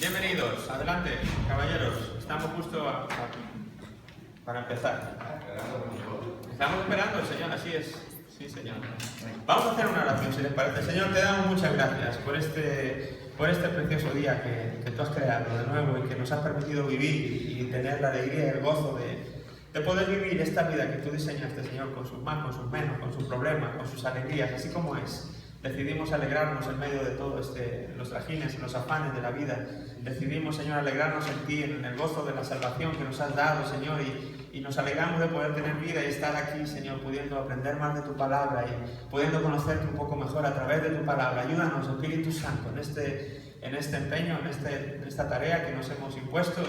Bienvenidos, adelante, caballeros. Estamos justo para empezar. Estamos esperando al Señor, así es. Sí, Señor. Vamos a hacer una oración, si les parece. Señor, te damos muchas gracias por este precioso día que tú has creado de nuevo y que nos has permitido vivir y tener la alegría y el gozo de poder vivir esta vida que tú diseñaste, Señor, con sus más, con sus menos, con sus problemas, con sus alegrías, así como es. Decidimos alegrarnos en medio de todo los trajines, los afanes de la vida. Decidimos, Señor, alegrarnos en ti, en el gozo de la salvación que nos has dado, Señor, y nos alegramos de poder tener vida y estar aquí, Señor, pudiendo aprender más de tu palabra y pudiendo conocerte un poco mejor a través de tu palabra. Ayúdanos, Espíritu Santo, en este empeño, en esta tarea que nos hemos impuesto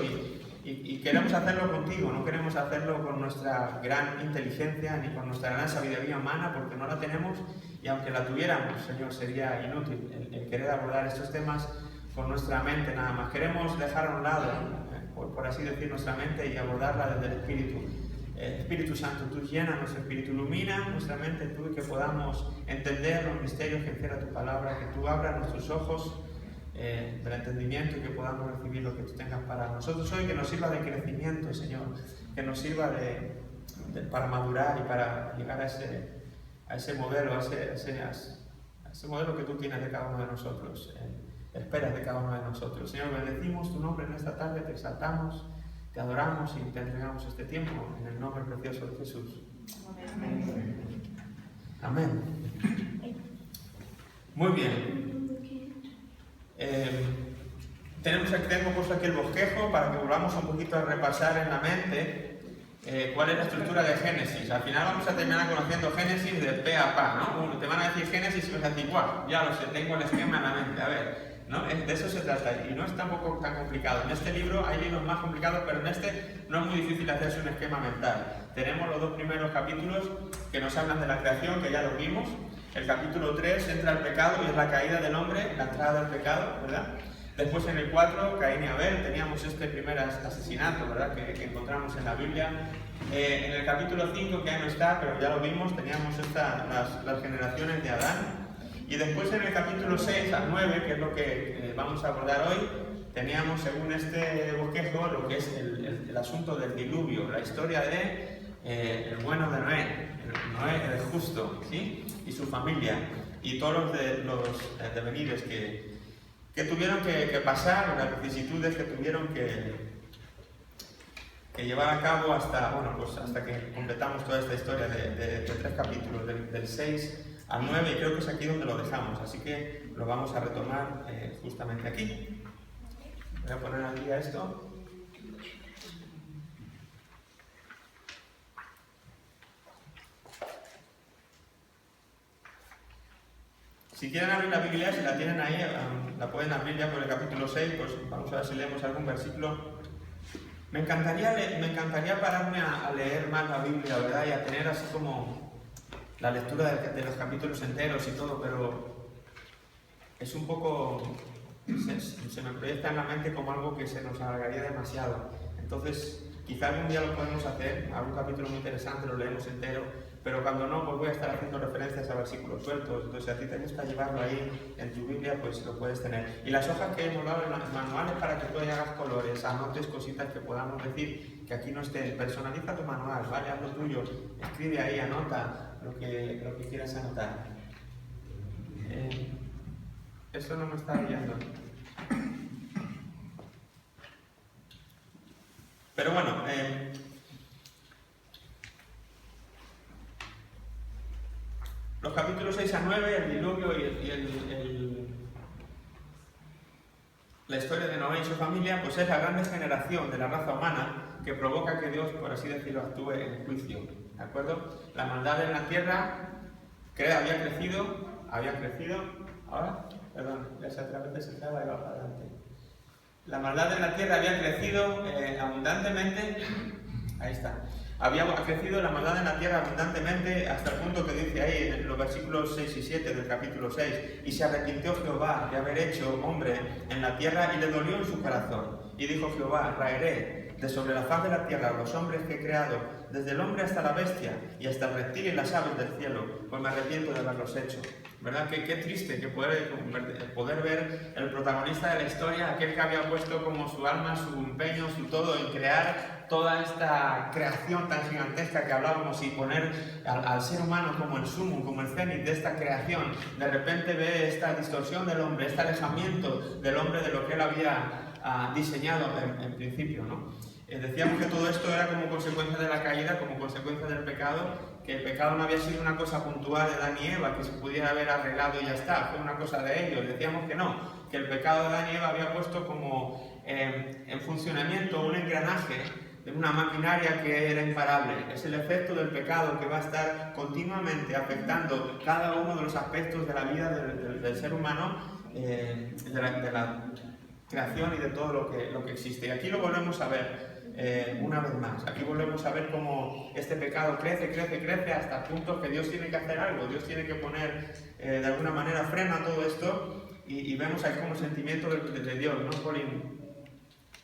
y queremos hacerlo contigo, no queremos hacerlo con nuestra gran inteligencia ni con nuestra gran sabiduría humana, porque no la tenemos, y aunque la tuviéramos, Señor, sería inútil el querer abordar estos temas con nuestra mente nada más. Queremos dejar a un lado, por así decir, nuestra mente y abordarla desde el Espíritu. Espíritu Santo, tú llena nuestro espíritu, ilumina nuestra mente, tú, y que podamos entender los misterios que encierra tu palabra, que tú abras nuestros ojos del entendimiento y que podamos recibir lo que tú tengas para nosotros hoy, que nos sirva de crecimiento, Señor, que nos sirva para madurar y para llegar a ese modelo, a ese modelo que tú tienes de cada uno de nosotros, esperas de cada uno de nosotros. Señor, bendecimos tu nombre en esta tarde, te exaltamos, te adoramos y te entregamos este tiempo en el nombre precioso de Jesús. Amén. Amén. Muy bien. Tengo puesto aquí el bosquejo para que volvamos un poquito a repasar en la mente cuál es la estructura de Génesis. Al final vamos a terminar conociendo Génesis de pe a pa, ¿no? Te van a decir Génesis y vas a decir, guau, ya lo sé, tengo el esquema en la mente. A ver, ¿no? De eso se trata y no es tampoco tan complicado. En este libro hay libros más complicados, pero en este no es muy difícil hacerse un esquema mental. Tenemos los dos primeros capítulos que nos hablan de la creación, que ya lo vimos. El capítulo 3 entra el pecado y es la caída del hombre, la entrada del pecado, ¿verdad? Después en el 4, Caín y Abel, teníamos este primer asesinato, ¿verdad? Que encontramos en la Biblia. En el capítulo 5, que ya no está, pero ya lo vimos, teníamos las generaciones de Adán. Y después en el capítulo 6 al 9, que es lo que vamos a abordar hoy, teníamos, según este bosquejo, lo que es el asunto del diluvio, la historia de el bueno de Noé, el justo, ¿sí? Y su familia, y todos los devenires que tuvieron que pasar, las vicisitudes que tuvieron que llevar a cabo hasta que completamos toda esta historia de 3 capítulos, del 6 al 9, y creo que es aquí donde lo dejamos, así que lo vamos a retomar justamente aquí. Voy a poner al día esto. Si quieren abrir la Biblia, si la tienen ahí, la pueden abrir ya por el capítulo 6, pues vamos a ver si leemos algún versículo. Me encantaría pararme a leer más la Biblia, ¿verdad? Y a tener así como la lectura de los capítulos enteros y todo, pero es un poco... se me proyecta en la mente como algo que se nos alargaría demasiado. Entonces, quizá algún día lo podemos hacer, algún capítulo muy interesante, lo leemos entero, pero cuando no, pues voy a estar haciendo referencias a versículos sueltos. Entonces, si a ti te gusta llevarlo ahí en tu Biblia, pues lo puedes tener. Y las hojas que hemos dado en los manuales para que tú hagas colores, anotes cositas que podamos decir, que aquí no estén. Personaliza tu manual, ¿vale? Haz lo tuyo, escribe ahí, anota lo que quieras anotar. Eso no me está guiando. Pero bueno, los capítulos 6 a 9, el diluvio y la historia de Noé y su familia, pues es la gran degeneración de la raza humana que provoca que Dios, por así decirlo, actúe en juicio. ¿De acuerdo? La maldad en la tierra había crecido, ahora, perdón, ya se otra vez se acaba y va para adelante. La maldad en la tierra había crecido abundantemente, ahí está. Había crecido la maldad en la tierra abundantemente hasta el punto que dice ahí en los versículos 6 y 7 del capítulo 6: y se arrepintió Jehová de haber hecho hombre en la tierra y le dolió en su corazón. Y dijo Jehová: raeré de sobre la faz de la tierra a los hombres que he creado, desde el hombre hasta la bestia y hasta el reptil y las aves del cielo, pues me arrepiento de haberlos hecho. ¿Verdad? Qué triste que poder ver el protagonista de la historia, aquel que había puesto como su alma, su empeño, su todo en crear toda esta creación tan gigantesca que hablábamos y poner al ser humano como el sumum, como el cenit de esta creación. De repente ve esta distorsión del hombre, este alejamiento del hombre de lo que él había diseñado en principio, ¿no? Decíamos que todo esto era como consecuencia de la caída, como consecuencia del pecado, que el pecado no había sido una cosa puntual de Adán y Eva, que se pudiera haber arreglado y ya está, fue una cosa de ellos. Decíamos que no, que el pecado de Adán y Eva había puesto como en funcionamiento un engranaje de una maquinaria que era imparable. Es el efecto del pecado que va a estar continuamente afectando cada uno de los aspectos de la vida del ser humano, de la creación y de todo lo que existe. Y aquí lo volvemos a ver una vez más. Aquí volvemos a ver cómo este pecado crece hasta el punto que Dios tiene que hacer algo. Dios tiene que poner de alguna manera freno a todo esto y vemos ahí como sentimiento de Dios, ¿no, Colin?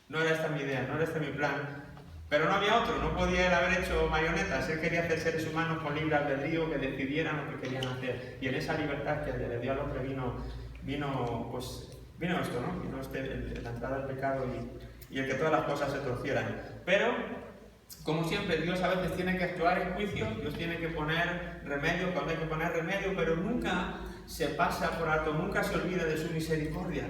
No era esta mi idea, no era este mi plan. Pero no había otro, no podía él haber hecho marionetas. Él quería hacer seres humanos con libre albedrío que decidieran lo que querían hacer. Y en esa libertad que le dio al hombre vino esto, ¿no? Vino la entrada del pecado y el que todas las cosas se torcieran. Pero, como siempre, Dios a veces tiene que actuar en juicio, Dios tiene que poner remedio cuando hay que poner remedio, pero nunca se pasa por alto, nunca se olvida de su misericordia.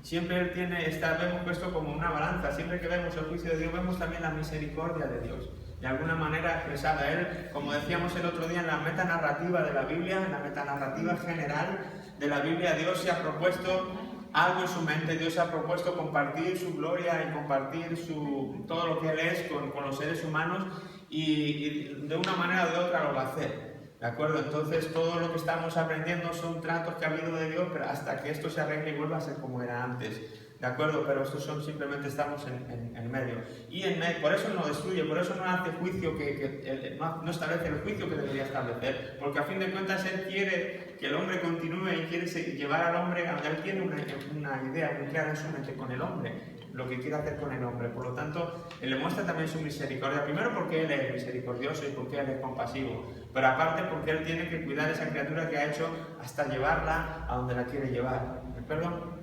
Siempre Él vemos puesto como una balanza. Siempre que vemos el juicio de Dios, vemos también la misericordia de Dios, de alguna manera expresada. Él, como decíamos el otro día, en la metanarrativa de la Biblia, en la metanarrativa general de la Biblia, Dios se ha propuesto algo en su mente. Dios se ha propuesto compartir su gloria y compartir todo lo que Él es con los seres humanos y de una manera o de otra lo va a hacer. ¿De acuerdo? Entonces todo lo que estamos aprendiendo son tratos que ha habido de Dios, pero hasta que esto se arregle y vuelva a ser como era antes. ¿De acuerdo? Pero estos simplemente estamos en medio. Y por eso no destruye, por eso no hace juicio, no establece el juicio que debería establecer. Porque a fin de cuentas Él quiere que el hombre continúe y quiere llevar al hombre, Él tiene una idea muy clara en su mente con el hombre, lo que quiere hacer con el hombre. Por lo tanto, Él le muestra también su misericordia. Primero porque Él es misericordioso y porque Él es compasivo. Pero aparte porque Él tiene que cuidar a esa criatura que ha hecho hasta llevarla a donde la quiere llevar. ¿De acuerdo?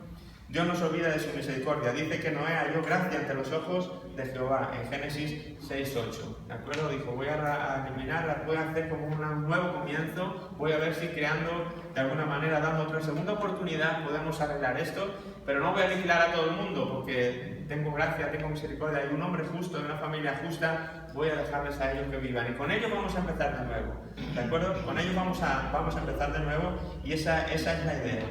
Dios no se olvida de su misericordia. Dice que Noé halló gracia ante los ojos de Jehová en Génesis 6:8. ¿De acuerdo? Dijo, voy a eliminarla, voy a hacer como un nuevo comienzo, voy a ver si creando, de alguna manera, dando otra segunda oportunidad, podemos arreglar esto, pero no voy a aniquilar a todo el mundo, porque tengo gracia, tengo misericordia, hay un hombre justo, en una familia justa, voy a dejarles a ellos que vivan. Y con ellos vamos a empezar de nuevo. ¿De acuerdo? Con ellos vamos a empezar de nuevo y esa es la idea.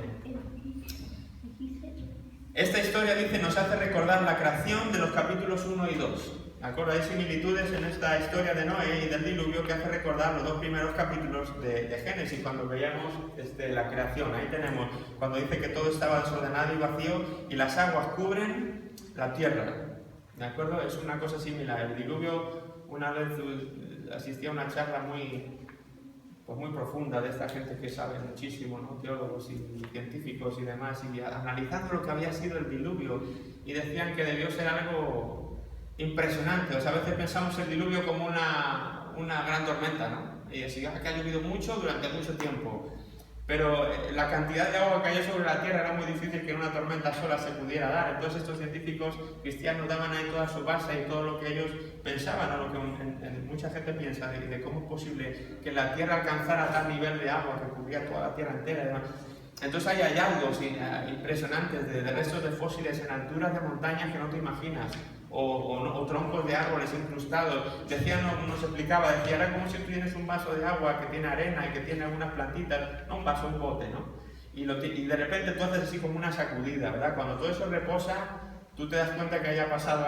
Esta historia, dice, nos hace recordar la creación de los capítulos 1 y 2. ¿De acuerdo? Hay similitudes en esta historia de Noé y del diluvio que hace recordar los dos primeros capítulos de Génesis, cuando veíamos la creación. Ahí tenemos, cuando dice que todo estaba desordenado y vacío y las aguas cubren la tierra. ¿De acuerdo? Es una cosa similar. El diluvio, una vez asistí a una charla muy profunda de esta gente que sabe muchísimo, ¿no? Teólogos y científicos y demás, y analizando lo que había sido el diluvio, y decían que debió ser algo impresionante. O sea, a veces pensamos el diluvio como una gran tormenta, ¿no? Y así, que ha llovido mucho durante mucho tiempo, pero la cantidad de agua que cayó sobre la tierra era muy difícil que en una tormenta sola se pudiera dar. Entonces estos científicos cristianos daban ahí toda su base y todo lo que ellos pensaban, o lo que mucha gente piensa, de cómo es posible que la tierra alcanzara tal nivel de agua que cubría toda la tierra entera y demás. Entonces hay hallazgos impresionantes de restos de fósiles en alturas de montañas que no te imaginas, o troncos de árboles incrustados. Nos explicaba, decía, era como si tú tienes un vaso de agua que tiene arena y que tiene algunas plantitas, no un vaso, un bote, ¿no? Y de repente tú haces así como una sacudida, ¿verdad? Cuando todo eso reposa, tú te das cuenta que haya pasado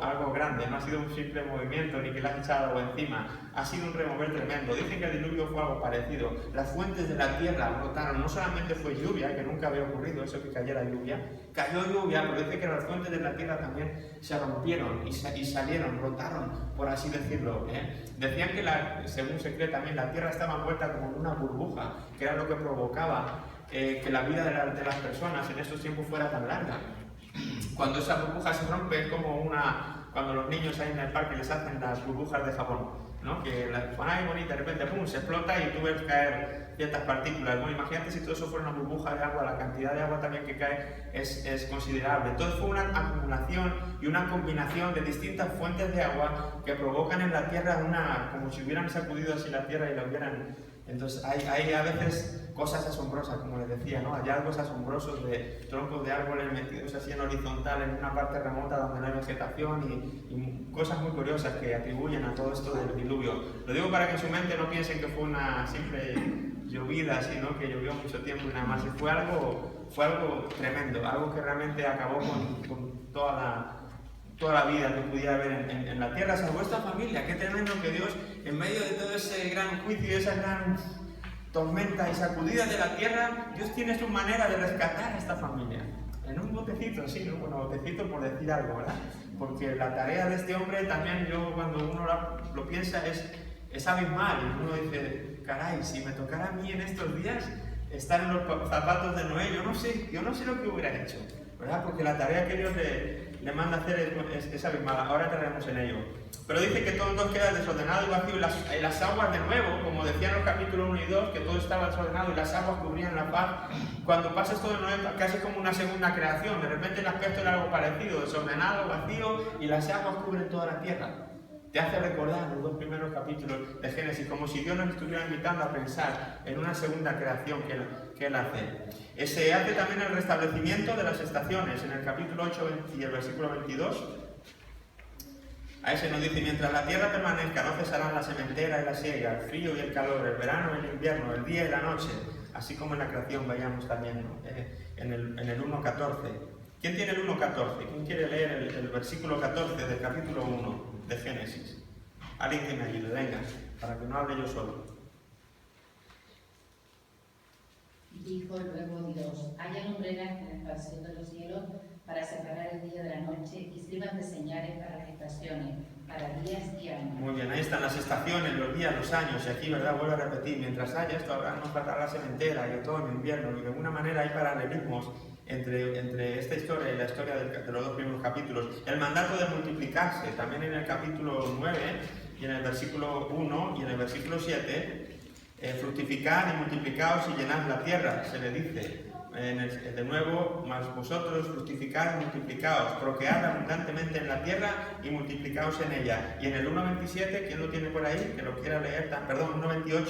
algo grande. No ha sido un simple movimiento ni que le has echado agua encima, ha sido un remover tremendo. Dicen que el diluvio fue algo parecido. Las fuentes de la tierra brotaron. No solamente fue lluvia, que nunca había ocurrido eso, que cayera lluvia, cayó lluvia, pero dice que las fuentes de la tierra también se rompieron y salieron, brotaron, por así decirlo, ¿eh? Decían que, según se cree también, la tierra estaba envuelta como en una burbuja, que era lo que provocaba que la vida de las personas en estos tiempos fuera tan larga. Cuando esa burbuja se rompe es como cuando los niños ahí en el parque les hacen las burbujas de jabón. ¿no? Que la zona es bonita, de repente ¡pum!, se explota y tú ves caer ciertas partículas. Bueno, imagínate si todo eso fuera una burbuja de agua, la cantidad de agua también que cae es considerable. Entonces fue una acumulación y una combinación de distintas fuentes de agua que provocan en la Tierra como si hubieran sacudido así la Tierra y la hubieran... Entonces hay a veces cosas asombrosas, como les decía, ¿no? Hallazgos asombrosos de troncos de árboles metidos así en horizontal en una parte remota donde no hay vegetación y cosas muy curiosas que atribuyen a todo esto del diluvio. Lo digo para que en su mente no piensen que fue una simple llovida, sino que llovió mucho tiempo y nada más. Y fue algo tremendo, algo que realmente acabó con toda la vida que pudiera haber en la tierra, salvo esta familia. Qué tremendo que Dios, en medio de todo ese gran juicio, esa gran tormenta y sacudida de la tierra, Dios tiene su manera de rescatar a esta familia. En un botecito, sí, ¿no? Bueno, botecito por decir algo, ¿verdad? Porque la tarea de este hombre también, cuando uno lo piensa, es abismal. Y uno dice, caray, si me tocara a mí en estos días estar en los zapatos de Noé, yo no sé lo que hubiera hecho, ¿verdad? Porque la tarea que Dios le manda a hacer es abismal. Ahora entraremos en ello. Pero dice que todo queda desordenado y vacío, y las aguas de nuevo, como decían los capítulos 1 y 2, que todo estaba desordenado y las aguas cubrían la paz. Cuando pasa esto de Noé, casi como una segunda creación, de repente el aspecto era algo parecido, desordenado, vacío, y las aguas cubren toda la tierra. Te hace recordar los 2 primeros capítulos de Génesis, como si Dios nos estuviera invitando a pensar en una segunda creación que Él hace. Se hace también el restablecimiento de las estaciones, en el capítulo 8 y el versículo 22. A ese nos dice, mientras la tierra permanezca, no cesarán la sementera y la siega, el frío y el calor, el verano y el invierno, el día y la noche, así como en la creación veíamos también, ¿no? en el 1.14. ¿Quién tiene el 1.14? ¿Quién quiere leer el versículo 14 del capítulo 1 de Génesis? Alguien que me ayude, venga, para que no hable yo solo. Dijo luego Dios, haya lumbreras en la expansión de los cielos para separar el día de la noche y sirvan de señales para las estaciones, para días y años. Muy bien, ahí están las estaciones, los días, los años, y aquí, ¿verdad? Vuelvo a repetir, mientras haya esto, ahora nos faltará la sementera y otoño, invierno, y de alguna manera hay paralelismos entre esta historia y la historia de los 2 primeros capítulos. El mandato de multiplicarse, también en el capítulo 9, y en el versículo 1 y en el versículo 7, fructificad y multiplicaos y llenad la tierra, se le dice. De nuevo, más vosotros fructificad y multiplicaos, procread abundantemente en la tierra y multiplicaos en ella. Y en el 1.27, ¿quién lo tiene por ahí? Que lo quiera leer, perdón, 1.28.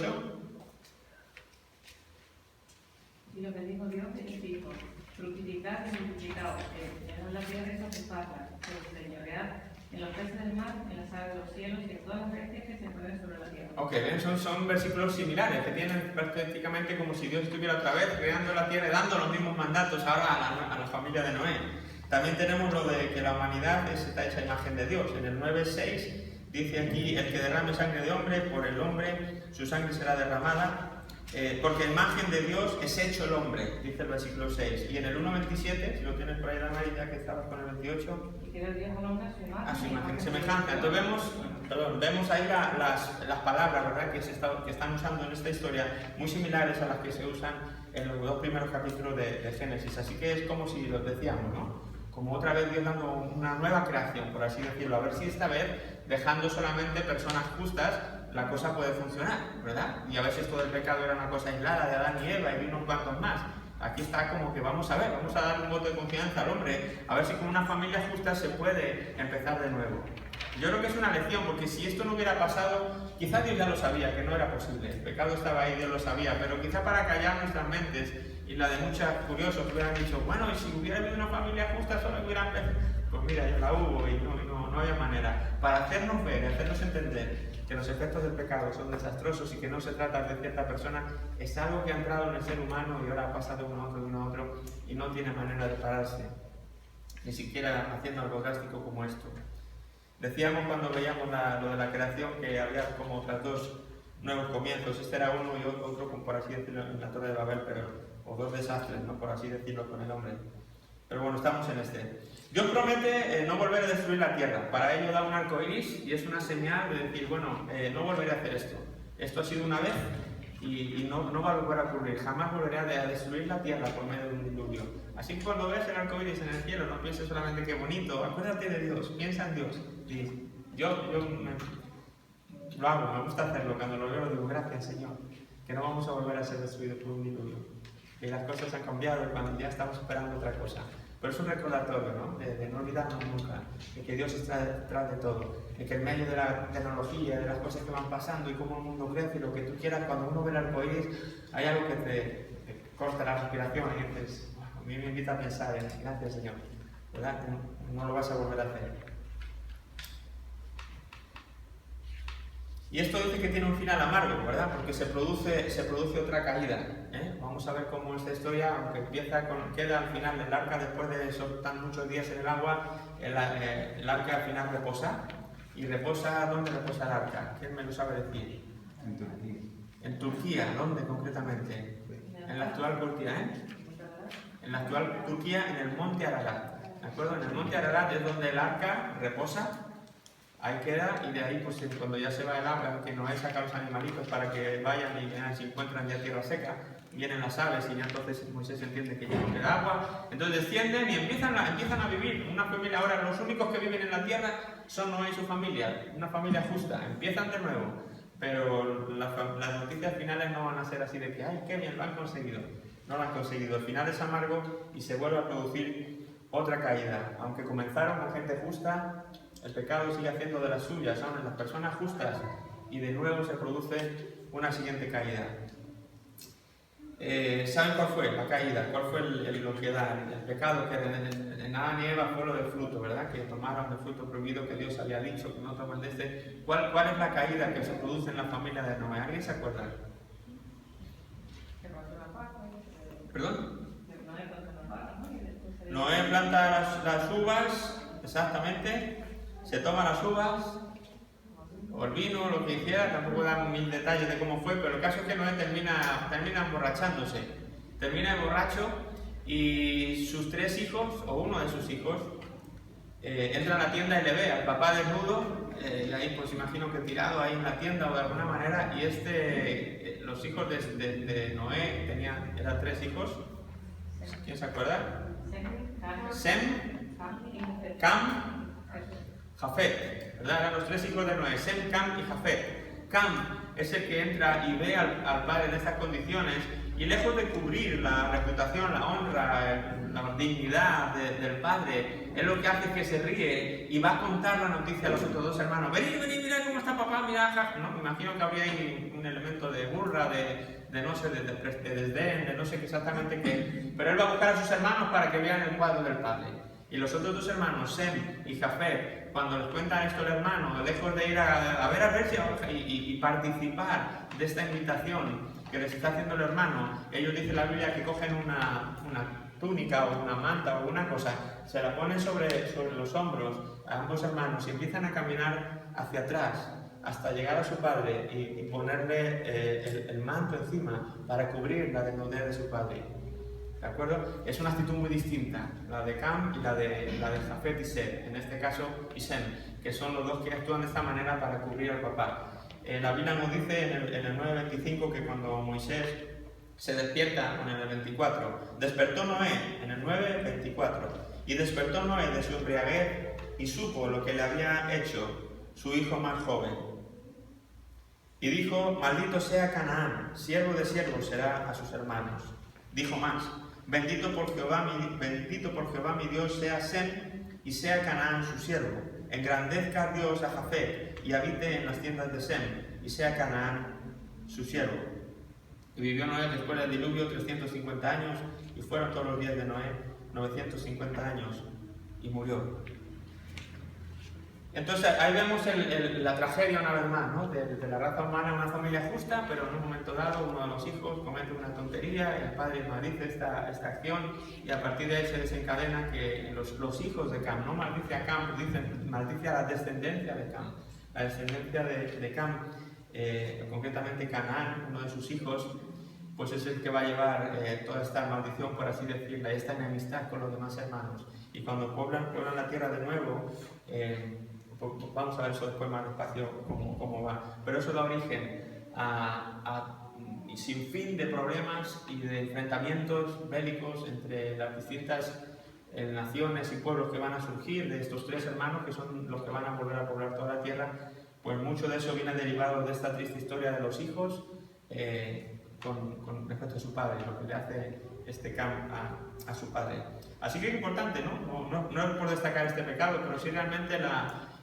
Y lo que dijo Dios es dijo, fructificad y multiplicaos, llenad la tierra y satisfazla, señoread en los peces del mar, en las aves de los cielos y en todas las bestias que se mueven sobre la tierra. Ok, ven, son versículos similares, que tienen prácticamente como si Dios estuviera otra vez creando la tierra y dando los mismos mandatos ahora a la familia de Noé. También tenemos lo de que la humanidad está hecha imagen de Dios. En el 9.6 dice aquí, el que derrame sangre de hombre, por el hombre su sangre será derramada, porque imagen de Dios es hecho el hombre, dice el versículo 6. Y en el 1.27, si lo tienes por ahí, Damaris, ya que estabas con el 28, y que Dios al hombre a su imagen y semejanza. Entonces vemos ahí las palabras, ¿verdad?, que están usando en esta historia, muy similares a las que se usan en los 2 primeros capítulos de Génesis. Así que es como si lo decíamos, ¿no? Como otra vez Dios dando una nueva creación, por así decirlo. A ver si esta vez, dejando solamente personas justas, la cosa puede funcionar, ¿verdad? Y a veces todo el pecado era una cosa aislada de Adán y Eva y unos cuantos más. Aquí está como que vamos a dar un voto de confianza al hombre, a ver si con una familia justa se puede empezar de nuevo. Yo creo que es una lección, porque si esto no hubiera pasado, quizá Dios ya lo sabía, que no era posible. El pecado estaba ahí, Dios lo sabía, pero quizá para callar nuestras mentes y la de muchos curiosos que hubieran dicho, bueno, y si hubiera habido una familia justa, solo hubieran... Pues mira, ya la hubo y no había manera. Para hacernos ver, hacernos entender que los efectos del pecado son desastrosos y que no se trata de cierta persona, es algo que ha entrado en el ser humano y ahora pasa de uno a otro y no tiene manera de pararse, ni siquiera haciendo algo drástico como esto. Decíamos cuando veíamos lo de la creación que había como otras 2 nuevos comienzos. Este era uno y otro, por así decirlo, en la Torre de Babel, o 2 desastres, ¿no?, por así decirlo, con el hombre. Pero bueno, estamos en este. Dios promete no volver a destruir la tierra. Para ello da un arco iris y es una señal de decir, bueno, no volveré a hacer esto. Esto ha sido una vez y no va a volver a ocurrir. Jamás volveré a destruir la tierra por medio de un diluvio. Así que cuando ves el arco iris en el cielo, no pienses solamente qué bonito. Acuérdate de Dios, piensa en Dios. lo hago, me gusta hacerlo. Cuando lo veo digo, gracias Señor, que no vamos a volver a ser destruidos por un diluvio. Que las cosas han cambiado y cuando ya estamos esperando otra cosa. Pero es un recordatorio, ¿no? De no olvidarnos nunca, de que Dios está detrás de todo, de que en medio de la tecnología, de las cosas que van pasando y cómo el mundo crece y lo que tú quieras, cuando uno ve el arcoíris, hay algo que te corta la respiración y dices, a mí me invita a pensar en gracias Señor, ¿verdad? No lo vas a volver a hacer. Y esto dice que tiene un final amargo, ¿verdad? Porque se produce otra caída. Vamos a ver cómo esta historia, aunque queda al final del arca, después de soltar muchos días en el agua, el arca al final reposa. ¿Y reposa? ¿Dónde reposa el arca? ¿Quién me lo sabe decir? En Turquía. En Turquía, ¿dónde concretamente? En la actual Turquía, En la actual Turquía, en el monte Ararat. ¿De acuerdo? En el monte Ararat es donde el arca reposa. Ahí queda, y de ahí, pues cuando ya se va el agua, que Noé saca a los animalitos para que vayan y vean si encuentran ya tierra seca, vienen las aves y ya entonces Moisés entiende que ya no queda agua, entonces descienden y empiezan a vivir una familia. Ahora los únicos que viven en la tierra son Noé y su familia, una familia justa, empiezan de nuevo, pero las noticias finales no van a ser así de que, ay, qué bien, lo han conseguido. No lo han conseguido, el final es amargo y se vuelve a producir otra caída. Aunque comenzaron con gente justa, el pecado sigue haciendo de las suyas, son las personas justas, y de nuevo se produce una siguiente caída. ¿Saben cuál fue la caída? ¿Cuál fue lo que da? El pecado que en Adán y Eva fue lo del fruto, ¿verdad? Que tomaron el fruto prohibido que Dios había dicho, que no tomen de este. ¿Cuál es la caída que se produce en la familia de Noé? ¿Alguien se acuerda? ¿Perdón? Noé planta las uvas, exactamente. Se toma las uvas, o el vino, lo que hiciera, tampoco dan mil detalles de cómo fue, pero el caso es que Noé termina emborrachándose. Termina borracho y sus tres hijos, o uno de sus hijos, entra a la tienda y le ve al papá desnudo, y ahí pues imagino que tirado ahí en la tienda o de alguna manera, y los hijos de Noé eran tres hijos. ¿Quién se acuerda? Sem, Cam, Jafet, ¿verdad? Eran los tres hijos de Noé, Sem, Cam y Jafet. Cam es el que entra y ve al padre en estas condiciones y lejos de cubrir la reputación, la honra, la dignidad del padre, él lo que hace es que se ríe y va a contar la noticia a los otros dos hermanos. Vení, mira cómo está papá, mira, no, me imagino que habría ahí un elemento de burla, de no sé, de desdén, de no sé exactamente qué, pero él va a buscar a sus hermanos para que vean el cuadro del padre. Y los otros dos hermanos, Sem y Jafet, cuando les cuentan esto el hermano, lejos de ir a ver y participar de esta invitación que les está haciendo el hermano, ellos dicen la Biblia que cogen una túnica o una manta o alguna cosa, se la ponen sobre los hombros a ambos hermanos y empiezan a caminar hacia atrás hasta llegar a su padre y ponerle el manto encima para cubrir la desnudez de su padre. ¿De acuerdo? Es una actitud muy distinta, la de Cam y la de Jafet y Sem, en este caso y Sem, que son los dos que actúan de esta manera para cubrir al papá. La Biblia nos dice en el 9:25 que cuando Moisés se despierta, en el 24, despertó Noé, en el 9:24, y despertó Noé de su embriaguez y supo lo que le había hecho su hijo más joven. Y dijo, maldito sea Canaán, siervo de siervos será a sus hermanos. Dijo más, bendito por Jehová mi Dios sea Sem y sea Canaán su siervo. Engrandezca Dios a Jafet y habite en las tiendas de Sem y sea Canaán su siervo. Y vivió Noé después del diluvio 350 años y fueron todos los días de Noé 950 años y murió. Entonces ahí vemos la tragedia una vez más, ¿no? de la raza humana, una familia justa, pero en un momento dado uno de los hijos comete una tontería, el padre maldice esta acción y a partir de ahí se desencadena que los hijos de Cam, no maldice a Cam, maldice a la descendencia de Cam. La descendencia de Cam, concretamente Canaán, uno de sus hijos, pues es el que va a llevar toda esta maldición, por así decirla, esta enemistad con los demás hermanos. Y cuando pueblan la tierra de nuevo, vamos a ver eso después más despacio cómo va, pero eso da origen a sin fin de problemas y de enfrentamientos bélicos entre las distintas naciones y pueblos que van a surgir de estos tres hermanos que son los que van a volver a poblar toda la tierra, pues mucho de eso viene derivado de esta triste historia de los hijos con respecto a su padre, lo que le hace Cam a su padre. Así que es importante, ¿no? No es por destacar este pecado, pero sí realmente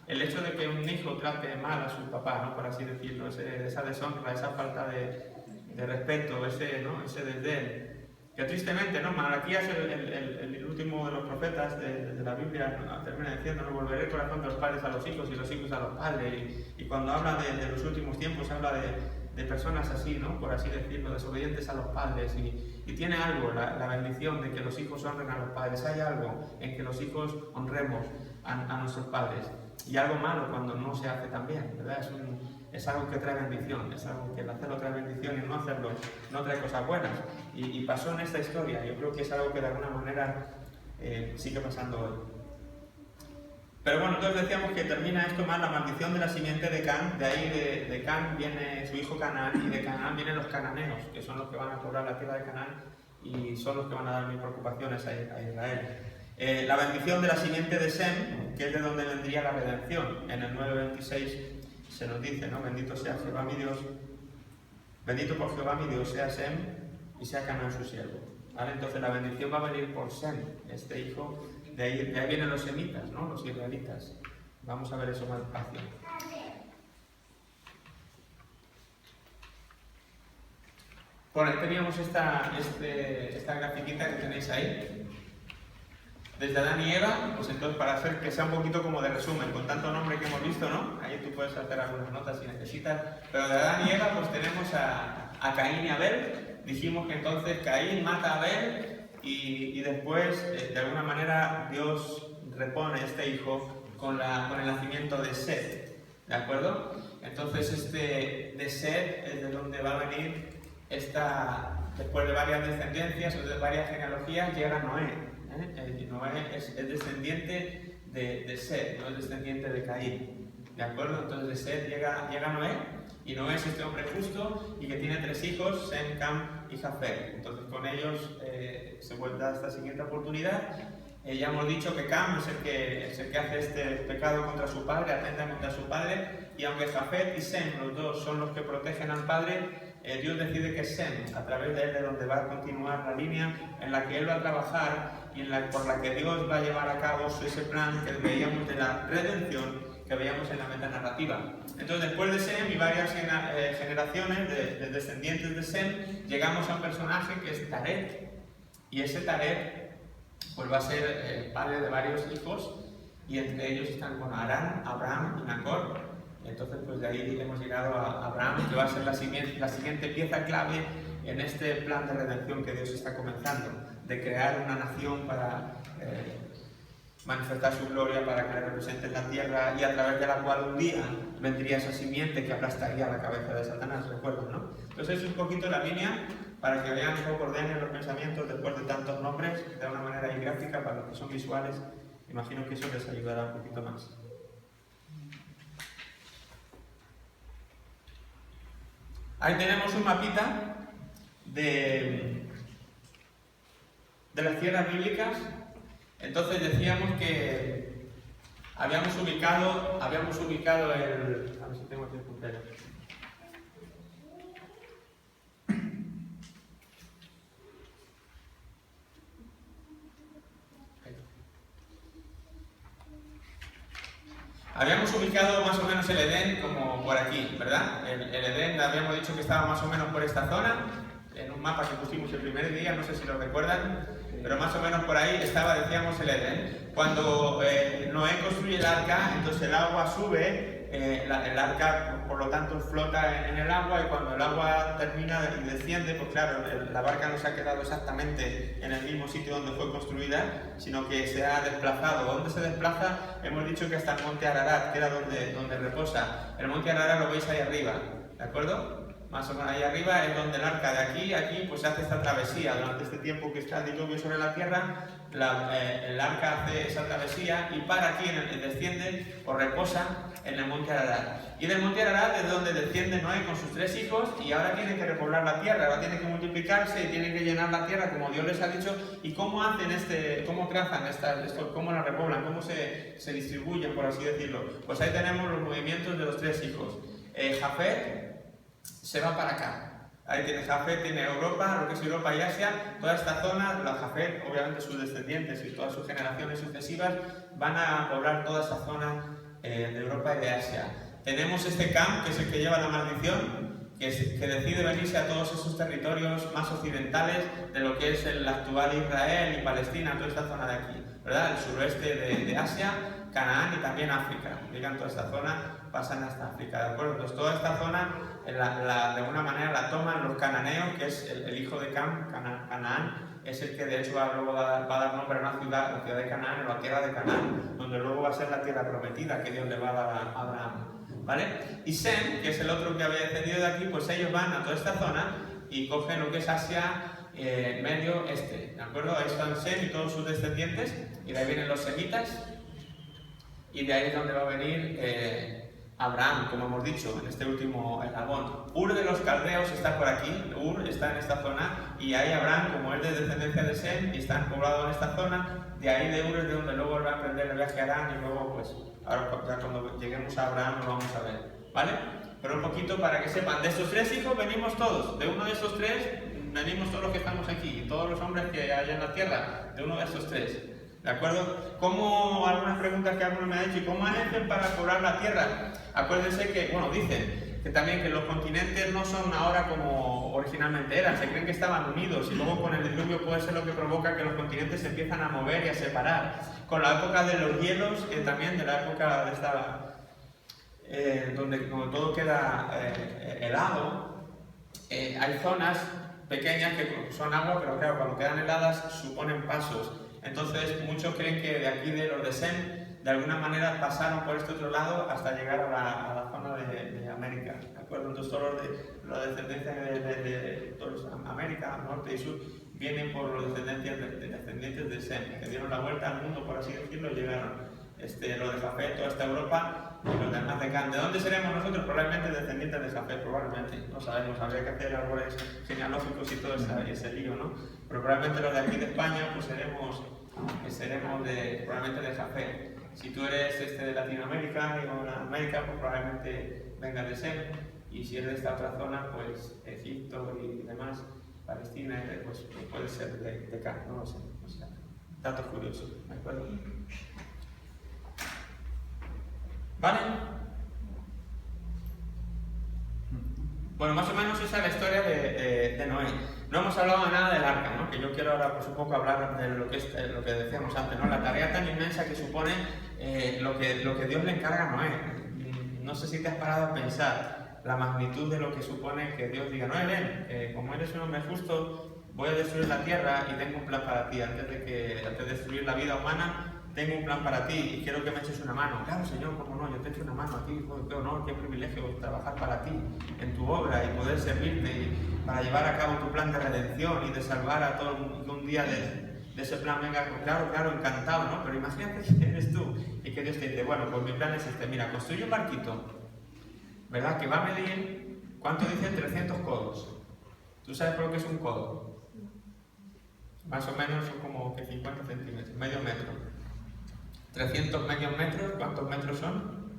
el hecho de que un hijo trate mal a su papá, ¿no? Por así decirlo, esa deshonra, esa falta de respeto, ese desdén. Que tristemente, ¿no? Malaquías, el último de los profetas de la Biblia, termina diciendo: no volveré el corazón de los padres a los hijos y los hijos a los padres. Y cuando habla de los últimos tiempos, habla de personas así, ¿no? Por así decirlo, desobedientes a los padres. Y tiene algo, la bendición de que los hijos honren a los padres. Hay algo en que los hijos honremos a nuestros padres. Y algo malo cuando no se hace tan bien, ¿verdad? Es algo que trae bendición, es algo que el hacerlo trae bendición y no hacerlo no trae cosas buenas. Y pasó en esta historia. Yo creo que es algo que de alguna manera sigue pasando hoy. Pero bueno, entonces decíamos que termina esto más la maldición de la simiente de Can. De ahí de Can viene su hijo Canaán, y de Canaán vienen los cananeos, que son los que van a cobrar la tierra de Canaán y son los que van a dar mis preocupaciones a Israel. La bendición de la simiente de Sem, que es de donde vendría la redención. En el 9:26 se nos dice, ¿no? Bendito sea Jehová mi Dios, bendito por Jehová mi Dios sea Sem y sea Canaán su siervo. ¿Vale? Entonces la bendición va a venir por Sem, este hijo, de ahí vienen los semitas, ¿no? Los israelitas. Vamos a ver eso más despacio. Bueno, ahí teníamos esta grafiquita que tenéis ahí. Desde Adán y Eva, pues entonces para hacer que sea un poquito como de resumen, con tanto nombre que hemos visto, ¿no? Ahí tú puedes hacer algunas notas si necesitas. Pero de Adán y Eva, pues tenemos a Caín y Abel. Dijimos que entonces Caín mata a Abel y después, de alguna manera, Dios repone este hijo con el nacimiento de Set. ¿De acuerdo? Entonces de Set es de donde va a venir después de varias descendencias o de varias genealogías, llega Noé. Noé es descendiente de Set, no es descendiente de Caín. ¿De acuerdo? Entonces de Set llega Noé, y Noé es este hombre justo y que tiene 3 hijos, Sem, Cam y Jafet. Entonces con ellos se vuelve a esta siguiente oportunidad. Ya hemos dicho que Cam es el que hace este pecado contra su padre, atenta contra su padre, y aunque Jafet y Sem, los dos, son los que protegen al padre, Dios decide que Sem, a través de él, de donde va a continuar la línea en la que él va a trabajar y por la que Dios va a llevar a cabo ese plan que veíamos de la redención que veíamos en la metanarrativa. Entonces, después de Sem y varias generaciones de descendientes de Sem, llegamos a un personaje que es Taret. Y ese Taret pues va a ser padre de varios hijos, y entre ellos están Arán, Abraham y Nacor. Entonces, pues de ahí hemos llegado a Abraham, que va a ser la siguiente pieza clave en este plan de redención que Dios está comenzando, de crear una nación para manifestar su gloria, para que le represente en la tierra, y a través de la cual un día vendría esa simiente que aplastaría la cabeza de Satanás, ¿recuerdan, no? Entonces es un poquito la línea para que vean cómo ordenen los pensamientos después de tantos nombres, de una manera ahí gráfica. Para los que son visuales, imagino que eso les ayudará un poquito más. Ahí tenemos un mapita de las tierras bíblicas. Entonces decíamos que habíamos ubicado el... A ver si tengo aquí el puntero. Habíamos ubicado más o menos el Edén como por aquí, ¿verdad? El Edén habíamos dicho que estaba más o menos por esta zona, en un mapa que pusimos el primer día, no sé si lo recuerdan, pero más o menos por ahí estaba, decíamos, el Edén. Cuando Noé construye el arca, entonces el agua sube, el arca por lo tanto flota en el agua, y cuando el agua termina y desciende, pues claro, la barca no se ha quedado exactamente en el mismo sitio donde fue construida, sino que se ha desplazado. ¿Dónde se desplaza? Hemos dicho que hasta el monte Ararat, que era donde reposa. El monte Ararat lo veis ahí arriba, ¿de acuerdo? más o menos ahí arriba es donde el arca de aquí a aquí pues hace esta travesía. Durante este tiempo que está el diluvio sobre la tierra, el arca hace esa travesía y para aquí, desciende o reposa en el monte Ararat. Y del monte Ararat es donde desciende Noé con sus 3 hijos y ahora tienen que repoblar la tierra, ahora tienen que multiplicarse y tienen que llenar la tierra como Dios les ha dicho. ¿Y cómo hacen cómo trazan cómo la repoblan, cómo se distribuyen, por así decirlo? Pues ahí tenemos los movimientos de los 3 hijos. Jafet se va para acá. Ahí tiene Jafet, tiene Europa, lo que es Europa y Asia, toda esta zona, la Jafet, obviamente sus descendientes y todas sus generaciones sucesivas van a poblar toda esa zona de Europa y de Asia. Tenemos este Cam, que es el que lleva la maldición, que decide venirse a todos esos territorios más occidentales de lo que es el actual Israel y Palestina, toda esta zona de aquí, ¿verdad? El suroeste de Asia, Canaán y también África. Llegan toda esta zona, pasan hasta África, ¿de acuerdo? Entonces toda esta zona, de alguna manera la toman los cananeos, que es el hijo de Cam, Canaán, es el que de hecho luego va a dar nombre a una ciudad, la ciudad de Canaán, o la tierra de Canaán, donde luego va a ser la tierra prometida que Dios le va a dar a Abraham, ¿vale? Y Sem, que es el otro que había descendido de aquí, pues ellos van a toda esta zona y cogen lo que es Asia medio este, ¿de acuerdo? Ahí están Sem y todos sus descendientes, y de ahí vienen los semitas, y de ahí es donde va a venir Abraham, como hemos dicho, en este último eslabón. Ur de los caldeos está por aquí, Ur está en esta zona, y ahí Abraham, como es de descendencia de Sem, y está poblado en esta zona, de ahí de Ur es de donde luego va a emprender el viaje a Arán, y luego pues, ahora ya cuando lleguemos a Abraham lo vamos a ver, ¿vale? Pero un poquito para que sepan, de estos 3 hijos venimos todos, de uno de estos 3 venimos todos los que estamos aquí, todos los hombres que hay en la tierra, de uno de estos 3. ¿De acuerdo? ¿Cómo, algunas preguntas que alguno me ha dicho, ¿y cómo hacen para poblar la tierra? Acuérdense que, bueno, dicen que también que los continentes no son ahora como originalmente eran, se creen que estaban unidos y luego con el diluvio puede ser lo que provoca que los continentes se empiezan a mover y a separar. Con la época de los hielos, también de la época de esta, donde todo queda helado, hay zonas pequeñas que son agua, pero claro, cuando quedan heladas suponen pasos. Entonces muchos creen que de aquí de los de Sem, de alguna manera pasaron por este otro lado hasta llegar a la zona de América, ¿de acuerdo? Entonces todos los descendientes de todos América, norte y sur, vienen por los descendientes de Sem, que dieron la vuelta al mundo, por así decirlo, llegaron. Los de Jafet, toda esta Europa y los demás de Cam. ¿De dónde seremos nosotros? Probablemente descendientes de Jafet, probablemente, no sabemos, habría que hacer árboles genealógicos y todo ese lío, ¿no? Pero probablemente los de aquí de España, pues seremos probablemente de Jafet. Si tú eres de Latinoamérica y América, pues probablemente vengas de Sem, y si eres de esta otra zona, pues Egipto y demás, Palestina, pues puede ser de Cam, no lo sé, o sea, datos curiosos, ¿de acuerdo? ¿Vale? Bueno, más o menos esa es la historia de Noé. No hemos hablado de nada del arca, ¿no? Que yo quiero ahora pues un poco hablar de lo que decíamos antes, ¿no? La tarea tan inmensa que supone lo que Dios le encarga a Noé. No sé si te has parado a pensar la magnitud de lo que supone que Dios diga: Noé, ven, como eres un hombre justo, voy a destruir la tierra y tengo un plan para ti. Antes de destruir la vida humana, tengo un plan para ti y quiero que me eches una mano. Claro, Señor, cómo no, yo te echo una mano a ti. Qué honor, qué privilegio trabajar para ti, en tu obra, y poder servirte y para llevar a cabo tu plan de redención y de salvar a todo el mundo. Que un día de ese plan venga, claro, encantado, ¿no? Pero imagínate que eres tú y que Dios te dice: bueno, pues mi plan es mira, construye un barquito, ¿verdad? Que va a medir, ¿cuánto dice? 300 codos. ¿Tú sabes por lo que es un codo? Más o menos son como que 50 centímetros, medio metro. 300 medios metros, ¿cuántos metros son?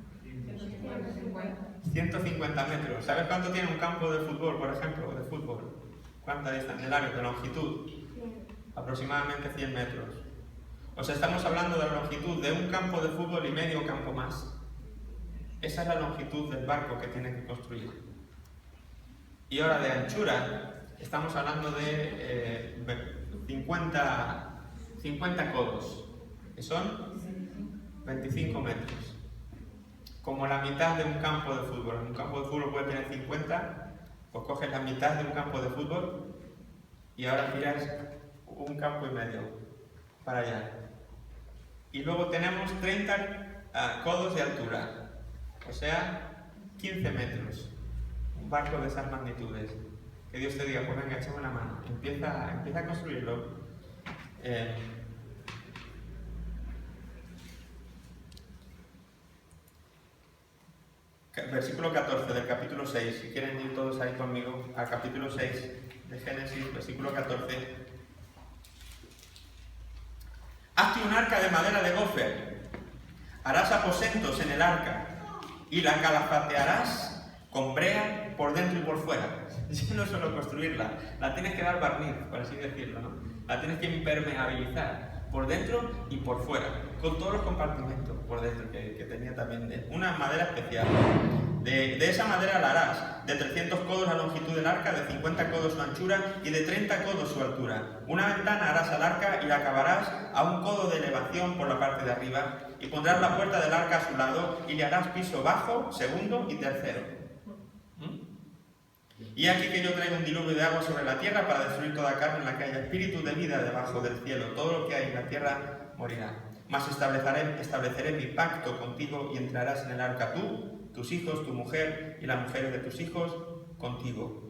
150 metros. ¿Sabes cuánto tiene un campo de fútbol, por ejemplo? De fútbol. ¿Cuánta distancia? De largo, de longitud. Aproximadamente 100 metros. O sea, estamos hablando de la longitud de un campo de fútbol y medio campo más. Esa es la longitud del barco que tiene que construir. Y ahora de anchura, estamos hablando de 50 codos, que son 25 metros. Como la mitad de un campo de fútbol. Un campo de fútbol puede tener 50, pues coges la mitad de un campo de fútbol y ahora tiras un campo y medio para allá. Y luego tenemos 30 codos de altura, o sea, 15 metros. un barco de esas magnitudes. Que Dios te diga, pues venga, échame una mano, empieza a construirlo. Versículo 14 del capítulo 6, si quieren ir todos ahí conmigo, al capítulo 6 de Génesis, versículo 14. Hazte un arca de madera de gofer, harás aposentos en el arca, y la calafatearás con brea por dentro y por fuera. Ya no solo construirla, la tienes que dar barniz, por así decirlo, ¿no? La tienes que impermeabilizar por dentro y por fuera, con todos los compartimentos por dentro que tenía también una madera especial. De esa madera la harás de 300 codos la longitud del arca, de 50 codos su anchura y de 30 codos su altura. Una ventana harás al arca y la acabarás a 1 codo de elevación por la parte de arriba, y pondrás la puerta del arca a su lado y le harás piso bajo, segundo y tercero. Y aquí que yo traigo un diluvio de agua sobre la tierra para destruir toda carne en la que haya espíritu de vida debajo del cielo. Todo lo que hay en la tierra morirá. Mas estableceré mi pacto contigo y entrarás en el arca tú, tus hijos, tu mujer y las mujeres de tus hijos contigo.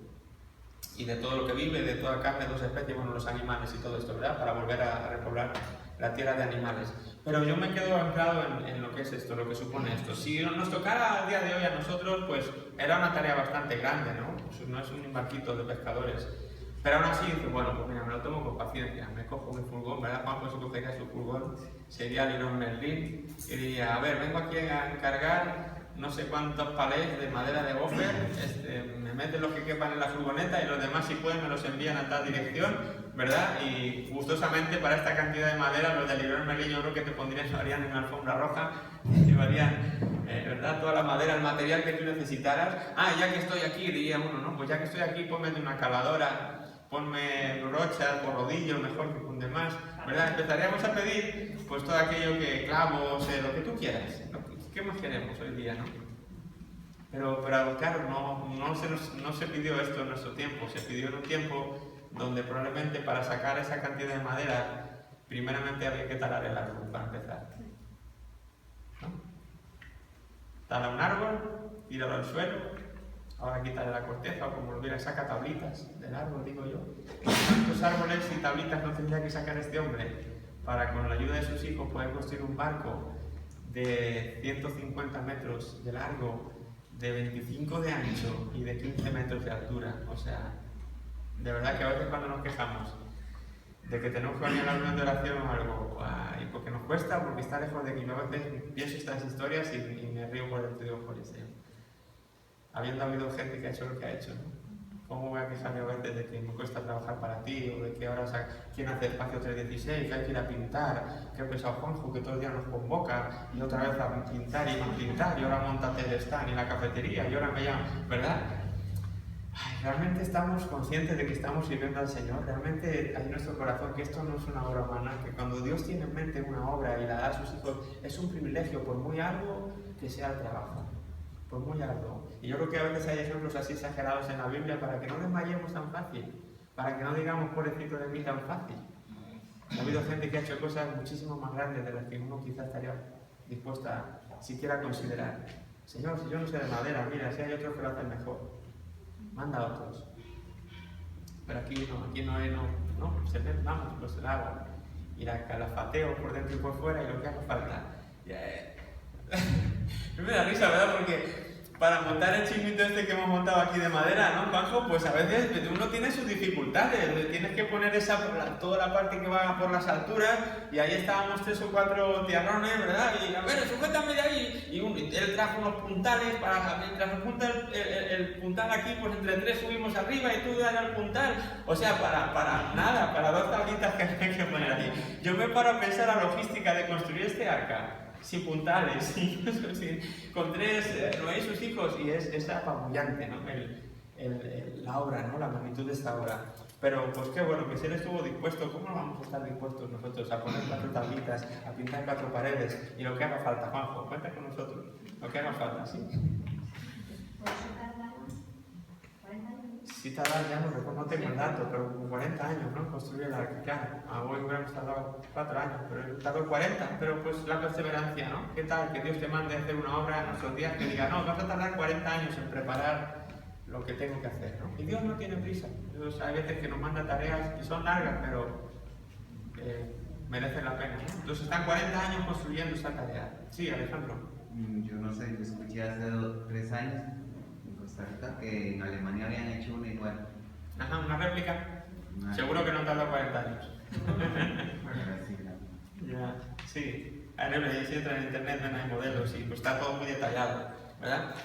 Y de todo lo que vive, de toda carne, 2 especies, bueno, los animales y todo esto, ¿verdad? Para volver a repoblar la tierra de animales. Pero yo me quedo anclado en lo que es esto, lo que supone esto. Si nos tocara a día de hoy a nosotros, pues era una tarea bastante grande, ¿no? Pues no es un barquito de pescadores. Pero aún así, dice, bueno, pues mira, me lo tomo con paciencia, me cojo mi furgón, ¿verdad? Juan pues cogería su furgón, sería Leroy Merlin, y diría, a ver, vengo aquí a encargar no sé cuántos palés de madera de gofer, me meten los que quepan en la furgoneta y los demás si pueden me los envían a tal dirección, ¿verdad? Y gustosamente para esta cantidad de madera los de Leroy Merlin yo creo que te harían en una alfombra roja, llevarían, ¿verdad? Toda la madera, el material que tú necesitaras. Ah, ya que estoy aquí, diría uno, ¿no? Pues ya que estoy aquí, ponme una caladora, ponme brochas, por rodillo, mejor que con demás, ¿verdad? Empezaríamos a pedir, pues todo aquello que, clavos, lo que tú quieras, ¿no? ¿Qué más queremos hoy día, no? Pero claro, no se pidió esto en nuestro tiempo, se pidió en un tiempo donde probablemente para sacar esa cantidad de madera, primeramente había que talar el árbol para empezar, ¿no? Tala un árbol, tíralo al suelo, ahora quitarle la corteza o como lo hubiera, saca tablitas del árbol, digo yo. ¿Cuántos árboles y tablitas no tendría que sacar este hombre para con la ayuda de sus hijos poder construir un barco de 150 metros de largo, de 25 de ancho y de 15 metros de altura? O sea, de verdad que a veces cuando nos quejamos de que tenemos que venir a la reunión de oración o algo, y porque nos cuesta, porque está lejos de aquí, yo a veces pienso estas historias y me río por dentro y digo, por eso, habiendo habido gente que ha hecho lo que ha hecho, ¿no? ¿Cómo voy a quejarme a veces de que me cuesta trabajar para ti? O de que ahora quién hace espacio 316, que hay que ir a pintar, que ha pensado Juanjo que todo el día nos convoca y otra vez a pintar y más pintar y ahora montate el stand y la cafetería y ahora me llaman, ¿verdad? Ay, realmente estamos conscientes de que estamos sirviendo al Señor, realmente hay en nuestro corazón que esto no es una obra humana, que cuando Dios tiene en mente una obra y la da a sus hijos es un privilegio, por muy arduo que sea el trabajo. Pues muy arduo. Y yo creo que a veces hay ejemplos así exagerados en la Biblia para que no desmayemos tan fácil, para que no digamos pobrecito de mí tan fácil. Ha habido gente que ha hecho cosas muchísimo más grandes de las que uno quizás estaría dispuesta siquiera a considerar. Señor, si yo no sé de madera, mira, si hay otros que lo hacen mejor, manda a otros. Pero aquí no hay, se ve, vamos, pues el agua. Y la calafateo por dentro y por fuera y lo que haga falta. Me da risa, ¿verdad? Porque para montar el chiquito este que hemos montado aquí de madera, ¿no, Juanjo? Pues a veces uno tiene sus dificultades, tienes que poner toda la parte que va por las alturas y ahí estábamos 3 o 4 tierrones, ¿verdad? Y a ver, sujétame de ahí. Y él trajo unos puntales para, mientras nos junta el puntal aquí, pues entre 3 subimos arriba y tú das al puntal. O sea, para nada, para 2 tablitas que hay que poner ahí. Yo me paro a pensar la logística de construir este arca. Sin puntales, con 3, Noé y sus hijos, y es apabullante, ¿no? La obra, ¿no? La magnitud de esta obra. Pero pues qué bueno, que si él estuvo dispuesto, ¿cómo no vamos a estar dispuestos nosotros a poner 4 tablitas, a pintar 4 paredes y lo que haga falta? Juanjo, cuenta con nosotros, lo que haga falta, ¿sí? Sí, tarda, ya no tengo el dato, pero 40 años, ¿no? Construir el arca, claro. Hoy hubiéramos tardado 4 años, pero él tardó 40, pero pues la perseverancia, ¿no? ¿Qué tal? Que Dios te mande a hacer una obra en nuestros días que diga, no, vas a tardar 40 años en preparar lo que tengo que hacer, ¿no? Y Dios no tiene prisa. Dios hay veces que nos manda tareas y son largas, pero merecen la pena, ¿no? Entonces están 40 años construyendo esa tarea. Sí, Alejandro. Yo no sé, yo escuché hace 3 años en Costa Rica que en Alemania habían hecho una igual. Ajá, una réplica. Una Seguro que no tarda 40 años. Ya. Sí, si entran en internet ven hay modelos y pues está todo muy detallado, ¿verdad?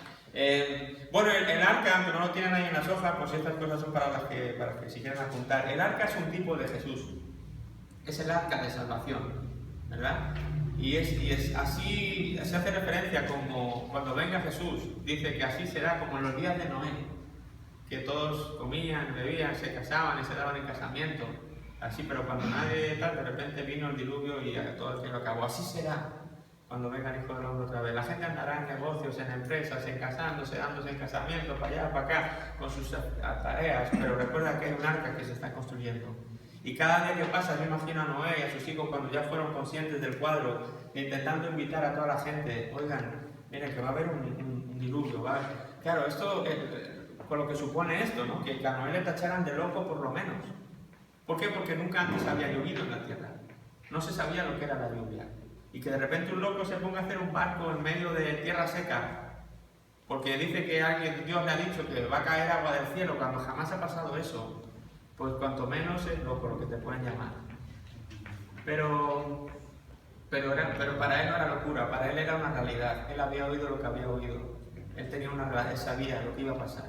Bueno, el arca, aunque no lo tienen ahí en las hojas, pues estas cosas son para que si quieren apuntar. El arca es un tipo de Jesús, es el arca de salvación, ¿verdad? Y es así, se hace referencia como cuando venga Jesús, dice que así será como en los días de Noé, que todos comían, bebían, se casaban y se daban en casamiento. Así, pero cuando nadie tal, de repente vino el diluvio y todo el cielo acabó. Así será cuando venga el Hijo del Hombre otra vez. La gente andará en negocios, en empresas, en casándose, dándose en casamiento, para allá, para acá, con sus tareas, pero recuerda que hay un arca que se está construyendo. Y cada día que pasa, yo imagino a Noé y a sus hijos cuando ya fueron conscientes del cuadro, intentando invitar a toda la gente, oigan, miren que va a haber un diluvio, ¿va? Claro, esto, con lo que supone esto, ¿no? Que a Noé le tacharan de loco por lo menos. ¿Por qué? Porque nunca antes había llovido en la tierra. No se sabía lo que era la lluvia. Y que de repente un loco se ponga a hacer un barco en medio de tierra seca, porque dice que Dios le ha dicho que va a caer agua del cielo, cuando jamás ha pasado eso, pues cuanto menos es loco lo que te pueden llamar. Pero para él no era locura, para él era una realidad. Él había oído lo que había oído. Él tenía una realidad, él sabía lo que iba a pasar.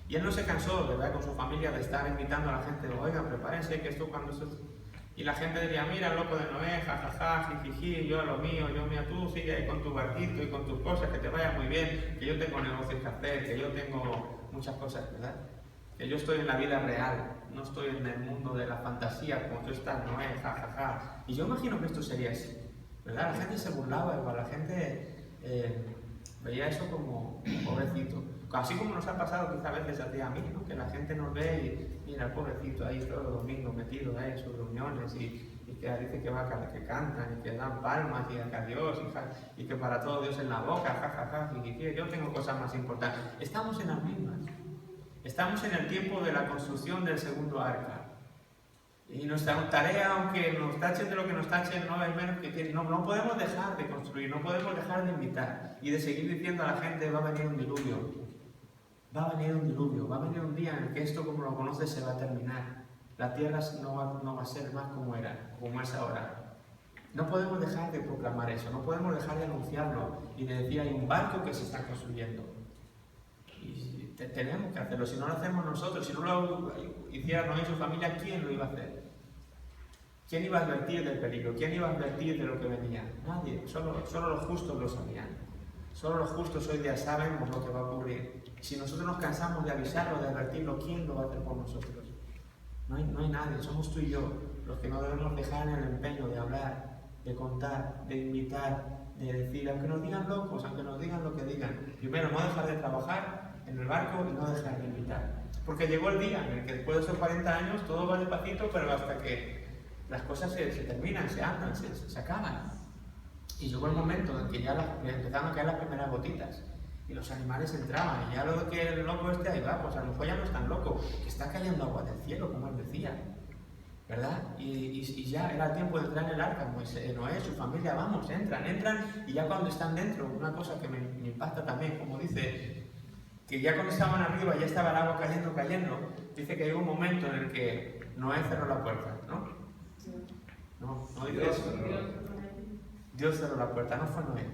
Y él no se cansó, ¿verdad?, con su familia de estar invitando a la gente, oigan, prepárense que esto cuando esto... Y la gente diría, mira, el loco de Noé, jajaja, jijiji, yo a lo mío, tú sigue ahí con tu barquito y con tus cosas, que te vaya muy bien, que yo tengo negocios que hacer, que yo tengo muchas cosas, ¿verdad? Que yo estoy en la vida real, no estoy en el mundo de la fantasía como tú estás, Noé, jajaja. Y yo imagino que esto sería así, ¿verdad? La gente se burlaba igual, la gente veía eso como pobrecito. Así como nos ha pasado quizá a veces a ti y a mí, ¿no? Que la gente nos ve y mira, el pobrecito ahí todo el domingo metido ahí en sus reuniones y que dice que cantan y que dan palmas y que a Dios y que para todo Dios en la boca, jajaja, y yo tengo cosas más importantes. Estamos en las mismas. Estamos en el tiempo de la construcción del segundo arca. Y nuestra tarea, aunque nos tachen de lo que nos tachen, no es menos que no podemos dejar de construir, no podemos dejar de invitar y de seguir diciendo a la gente, va a venir un diluvio. Va a venir un diluvio, va a venir un día en el que esto como lo conoces se va a terminar. La tierra no va a ser más como es ahora. No podemos dejar de proclamar eso, no podemos dejar de anunciarlo y de decir hay un barco que se está construyendo. Y tenemos que hacerlo, si no lo hacemos nosotros, si no lo hiciera Noé y su familia, ¿quién lo iba a hacer? ¿Quién iba a advertir del peligro? ¿Quién iba a advertir de lo que venía? Nadie, solo los justos lo sabían. Solo los justos hoy día sabemos lo que va a ocurrir. Si nosotros nos cansamos de avisarlo, de advertirlo, ¿quién lo va a hacer por nosotros? No hay nadie, somos tú y yo los que no debemos dejar en el empeño de hablar, de contar, de invitar, de decir, aunque nos digan locos, aunque nos digan lo que digan. Primero, no dejar de trabajar en el barco y no dejar de invitar. Porque llegó el día en el que después de esos 40 años todo va despacito, pero hasta que las cosas se terminan, se andan, se acaban. Y llegó el momento en que ya empezaron a caer las primeras gotitas y los animales entraban y ya lo que el loco ahí va, pues a lo mejor ya no es tan loco, que está cayendo agua del cielo, como él decía, ¿verdad? Y ya era el tiempo de entrar en el arca, Noé, su familia, vamos, entran y ya cuando están dentro, una cosa que me impacta también, como dice, que ya cuando estaban arriba ya estaba el agua cayendo, dice que llegó un momento en el que Noé cerró la puerta, ¿no? No dice eso. Dios cerró la puerta, no fue Noé.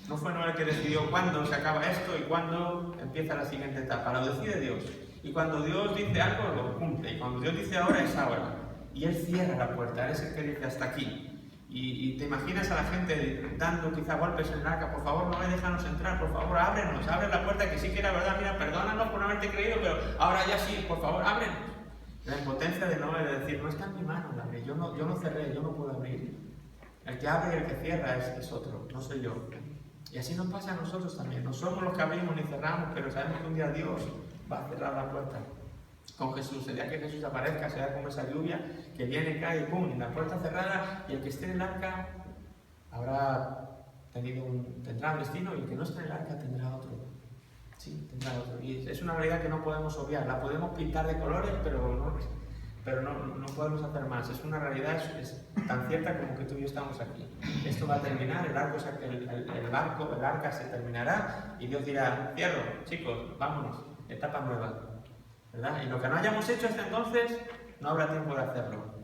No fue Noé el que decidió cuándo se acaba esto y cuándo empieza la siguiente etapa. Lo decide Dios. Y cuando Dios dice algo, lo cumple. Y cuando Dios dice ahora, es ahora. Y Él cierra la puerta, Él es el que dice hasta aquí. Y te imaginas a la gente dando quizá golpes en el arca, por favor, Noé, déjanos entrar, por favor, ábrenos, abre la puerta, que sí que era verdad, mira, perdónanos por no haberte creído, pero ahora ya sí, por favor, ábrenos. La impotencia de Noé de decir, no está en mi mano de abrir, yo no cerré, yo no puedo abrir. El que abre y el que cierra es otro, no soy yo. Y así nos pasa a nosotros también. No somos los que abrimos ni cerramos, pero sabemos que un día Dios va a cerrar la puerta. Con Jesús, el día que Jesús aparezca, será como esa lluvia que viene, cae y pum, y la puerta cerrada, y el que esté en el arca tendrá un destino, y el que no esté en el arca tendrá otro. Sí, tendrá otro. Y es una realidad que no podemos obviar. La podemos pintar de colores, pero no podemos hacer más. Es una realidad es tan cierta como que tú y yo estamos aquí. Esto va a terminar, el arca se terminará y Dios dirá, cierro, chicos, vámonos, etapa nueva. ¿Verdad? Y lo que no hayamos hecho hasta entonces, no habrá tiempo de hacerlo.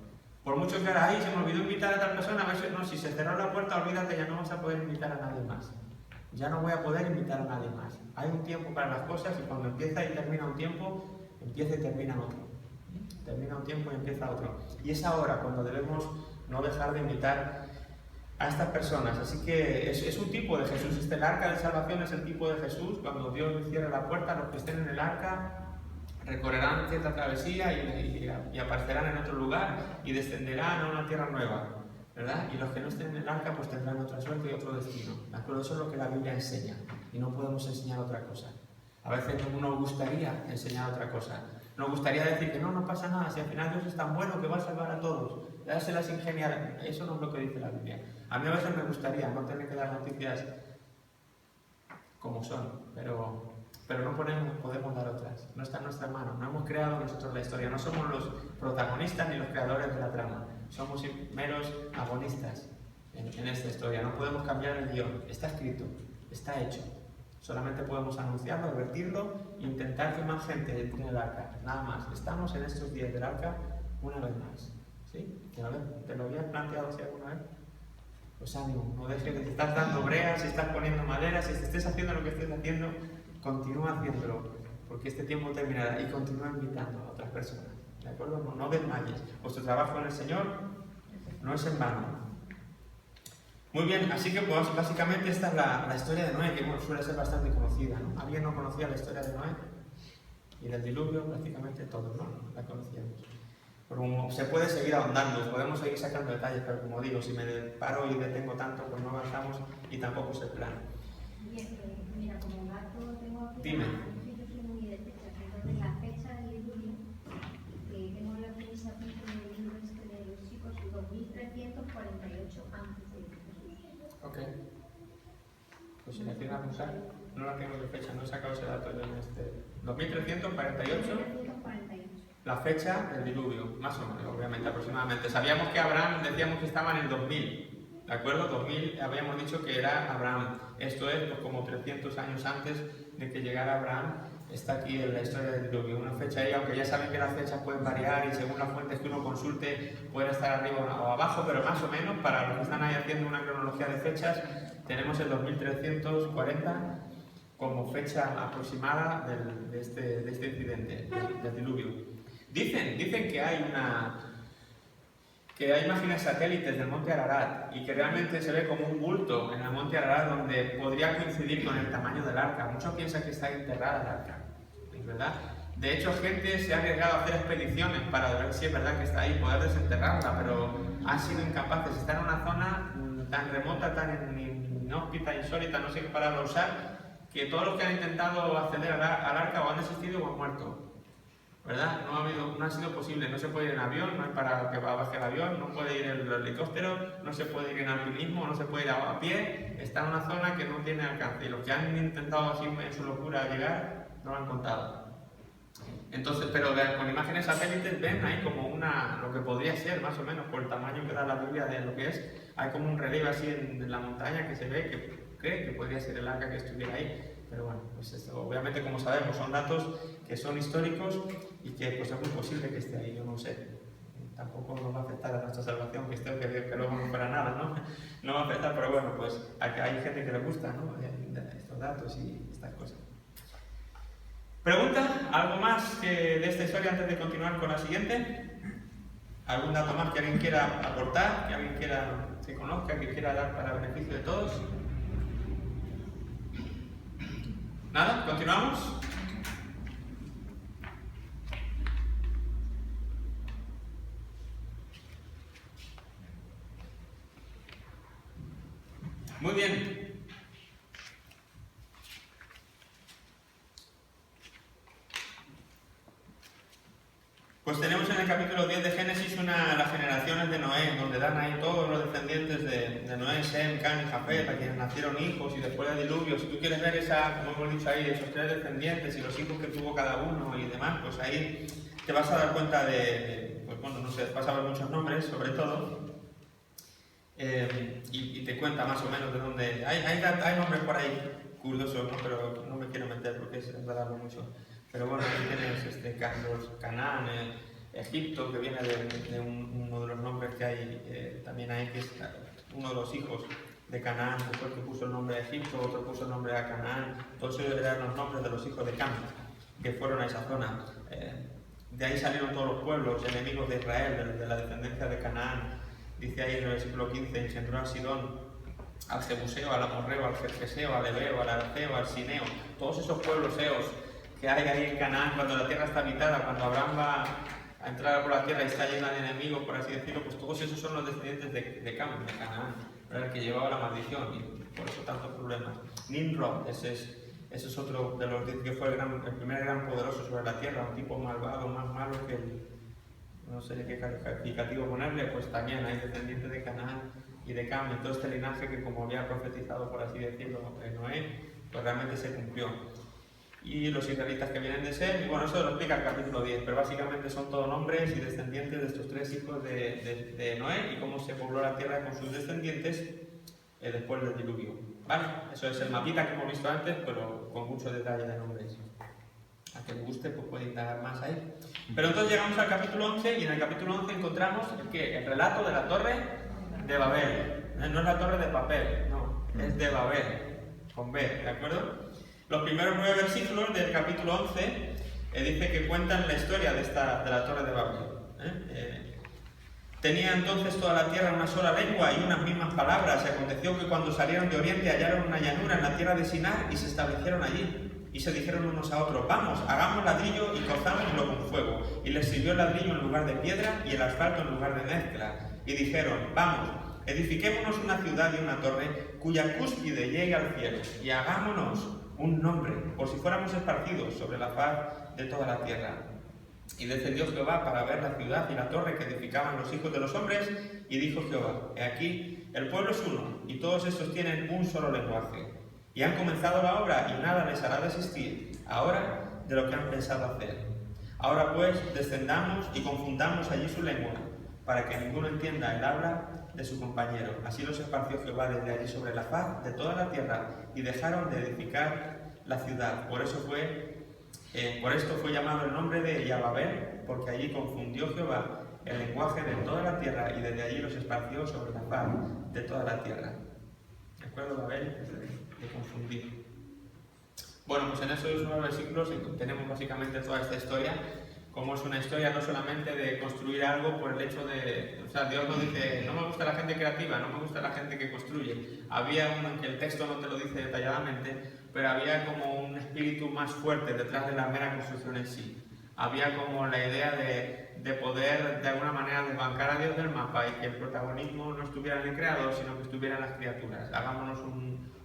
Por mucho que ahora ahí se me olvidó invitar a tal persona, a ver, no, si se cerró la puerta, olvídate, ya no vas a poder invitar a nadie más. Ya no voy a poder invitar a nadie más. Hay un tiempo para las cosas y cuando empieza y termina un tiempo, empieza y termina otro. Termina un tiempo y empieza otro. Y es ahora cuando debemos no dejar de invitar a estas personas. Así que es un tipo de Jesús. El arca de salvación es el tipo de Jesús. Cuando Dios cierre la puerta, los que estén en el arca recorrerán cierta travesía y aparecerán en otro lugar y descenderán a una tierra nueva. ¿Verdad? Y los que no estén en el arca pues tendrán otra suerte y otro destino. ¿De acuerdo? Eso es lo que la Biblia enseña y no podemos enseñar otra cosa. A veces nos gustaría enseñar otra cosa. Nos gustaría decir que no pasa nada, si al final Dios es tan bueno que va a salvar a todos. Dárselas ingeniar. Eso no es lo que dice la Biblia. A mí a veces me gustaría no tener que dar noticias como son, pero no podemos dar otras. No está en nuestra mano. No hemos creado nosotros la historia. No somos los protagonistas ni los creadores de la trama. Somos meros agonistas en esta historia. No podemos cambiar el guión. Está escrito, está hecho. Solamente podemos anunciarlo, advertirlo e intentar que más gente entre en el arca. Nada más. Estamos en estos días del arca una vez más. ¿Sí? ¿Te lo habías planteado así alguna vez? Pues ánimo, no dejes que te estás dando breas, si estás poniendo madera, si estés haciendo lo que estés haciendo, continúa haciéndolo, porque este tiempo terminará y continúa invitando a otras personas. ¿De acuerdo? No desmayes. Vuestro trabajo en el Señor no es en vano. Muy bien, así que pues, básicamente esta es la historia de Noé, que suele ser bastante conocida, ¿no? ¿Alguien no conocía la historia de Noé? Y del diluvio, prácticamente todos, ¿no? La conocíamos. Pero como se puede seguir ahondando, podemos seguir sacando detalles, pero como digo, si me paro y detengo tanto, pues no avanzamos y tampoco es el plan. Bien, mira, como dato tengo aquí, Dime. yo soy muy de fechas, entonces la fecha del diluvio, que tengo la premisa aquí en el libro este de los chicos, 2348 antes de Jesús. Ok. Pues si la quieren apuntar, no la tengo de fecha, no he sacado ese dato yo en este. 2348. 2348. La fecha del diluvio, más o menos, obviamente, aproximadamente. Sabíamos que Abraham, decíamos que estaba en el 2000, ¿de acuerdo? 2000, habíamos dicho que era Abraham. Esto es pues, como 300 años antes de que llegara Abraham. Está aquí en la historia del diluvio. Una fecha ahí, aunque ya saben que las fechas pueden variar y según las fuentes que uno consulte pueden estar arriba o abajo, pero más o menos, para los que están ahí haciendo una cronología de fechas, tenemos el 2340 como fecha aproximada de este incidente, del diluvio. Dicen que hay imágenes satélites del monte Ararat y que realmente se ve como un bulto en el monte Ararat donde podría coincidir con el tamaño del arca. Muchos piensan que está enterrada el arca, ¿es verdad? De hecho, gente se ha arriesgado a hacer expediciones para ver si es verdad que está ahí y poder desenterrarla, pero han sido incapaces. Está en una zona tan remota, tan inhóspita, insólita, no sé qué palabra usar, que todos los que han intentado acceder al arca o han desistido o han muerto. ¿Verdad? No ha sido posible, no se puede ir en avión, no hay para que baje el avión, no puede ir en el helicóptero, no se puede ir en alpinismo, no se puede ir a pie, está en una zona que no tiene alcance y los que han intentado así en su locura llegar no lo han contado. Entonces, pero con imágenes satélites ven ahí como lo que podría ser más o menos por el tamaño que da la Biblia de lo que es, hay como un relieve así en la montaña que se ve que cree que podría ser el arca que estuviera ahí. Pero bueno, pues esto, obviamente como sabemos son datos que son históricos y que pues es muy posible que esté ahí, yo no sé. Tampoco nos va a afectar a nuestra salvación que esté o que luego no fuera nada, ¿no? No va a afectar, pero bueno, pues hay gente que le gusta, ¿no? Estos datos y estas cosas. ¿Pregunta? ¿Algo más de esta historia antes de continuar con la siguiente? ¿Algún dato más que alguien quiera aportar, que alguien se conozca, que quiera dar para beneficio de todos? ¿Nada? ¿Continuamos? Muy bien. Pues tenemos en el capítulo 10 de Génesis las generaciones de Noé. Noé, donde dan ahí todos los descendientes de Noé, Sem, Cam y Jafet, a quienes nacieron hijos y después del diluvio. Si tú quieres ver como hemos dicho ahí, esos 3 descendientes y los hijos que tuvo cada uno y demás, pues ahí te vas a dar cuenta pues bueno, no sé, vas a ver muchos nombres, sobre todo, y te cuenta más o menos de dónde. Hay nombres por ahí curiosos, ¿no? Pero no me quiero meter porque es enredarlo mucho. Pero bueno, aquí tienes Canaán, Egipto, que viene de uno de los nombres que hay también ahí, que es uno de los hijos de Canaán, que fue el que puso el nombre de Egipto, otro puso el nombre de Canaán. Todos ellos eran los nombres de los hijos de Cam, que fueron a esa zona. De ahí salieron todos los pueblos enemigos de Israel, de la descendencia de Canaán. Dice ahí en el versículo 15, engendró a Sidón, al Jebuseo, al Amorreo, al Gergeseo, al Ebeo, al Arceo, al Sineo. Todos esos pueblos eos que hay ahí en Canaán, cuando la tierra está habitada, cuando Abraham va a entrar por la tierra y está llena de enemigos, por así decirlo, pues todos esos son los descendientes de Canaán, era el que llevaba la maldición y por eso tantos problemas. Nimrod, ese es otro de los que fue el primer gran poderoso sobre la tierra, un tipo malvado, más malo que no sé qué calificativo ponerle, pues también hay descendientes de Canaán y de Cam, y todo este linaje que, como había profetizado, por así decirlo, Noé, pues realmente se cumplió. Y los israelitas que vienen de Sem, y bueno, eso lo explica el capítulo 10, pero básicamente son todos nombres y descendientes de estos 3 hijos de Noé y cómo se pobló la tierra con sus descendientes después del diluvio. ¿Vale? Eso es el mapita que hemos visto antes, pero con mucho detalle de nombres. A quien le guste, pues puede indagar más ahí. Pero entonces llegamos al capítulo 11 y en el capítulo 11 encontramos el relato de la torre de Babel. No es la torre de papel, no, es de Babel, con B, ¿de acuerdo? Los primeros 9 versículos del capítulo 11 dice que cuentan la historia de la torre de Babel. Tenía entonces toda la tierra una sola lengua y unas mismas palabras. Y aconteció que cuando salieron de oriente hallaron una llanura en la tierra de Sinar y se establecieron allí. Y se dijeron unos a otros, vamos, hagamos ladrillo y cozámoslo con fuego. Y les sirvió el ladrillo en lugar de piedra y el asfalto en lugar de mezcla. Y dijeron, vamos, edifiquémonos una ciudad y una torre cuya cúspide llegue al cielo. Y hagámonos un nombre, por si fuéramos esparcidos sobre la faz de toda la tierra. Y descendió Jehová para ver la ciudad y la torre que edificaban los hijos de los hombres, y dijo Jehová, he aquí, el pueblo es uno, y todos estos tienen un solo lenguaje. Y han comenzado la obra, y nada les hará desistir, ahora de lo que han pensado hacer. Ahora pues, descendamos y confundamos allí su lengua, para que ninguno entienda el habla de su compañero. Así los esparció Jehová desde allí sobre la faz de toda la tierra, y dejaron de edificar la ciudad. Por esto fue llamado el nombre de Yababel, porque allí confundió Jehová el lenguaje de toda la tierra, y desde allí los esparció sobre la faz de toda la tierra. ¿De acuerdo? Babel es de confundir. Bueno, pues en esos 9 versículos tenemos básicamente toda esta historia. Como es una historia no solamente de construir algo por el hecho de... O sea, Dios no dice, no me gusta la gente creativa, no me gusta la gente que construye. Había uno en que el texto no te lo dice detalladamente, pero había como un espíritu más fuerte detrás de la mera construcción en sí. Había como la idea de poder, de alguna manera, desbancar a Dios del mapa y que el protagonismo no estuviera en el creador, sino que estuviera en las criaturas. Hagámonos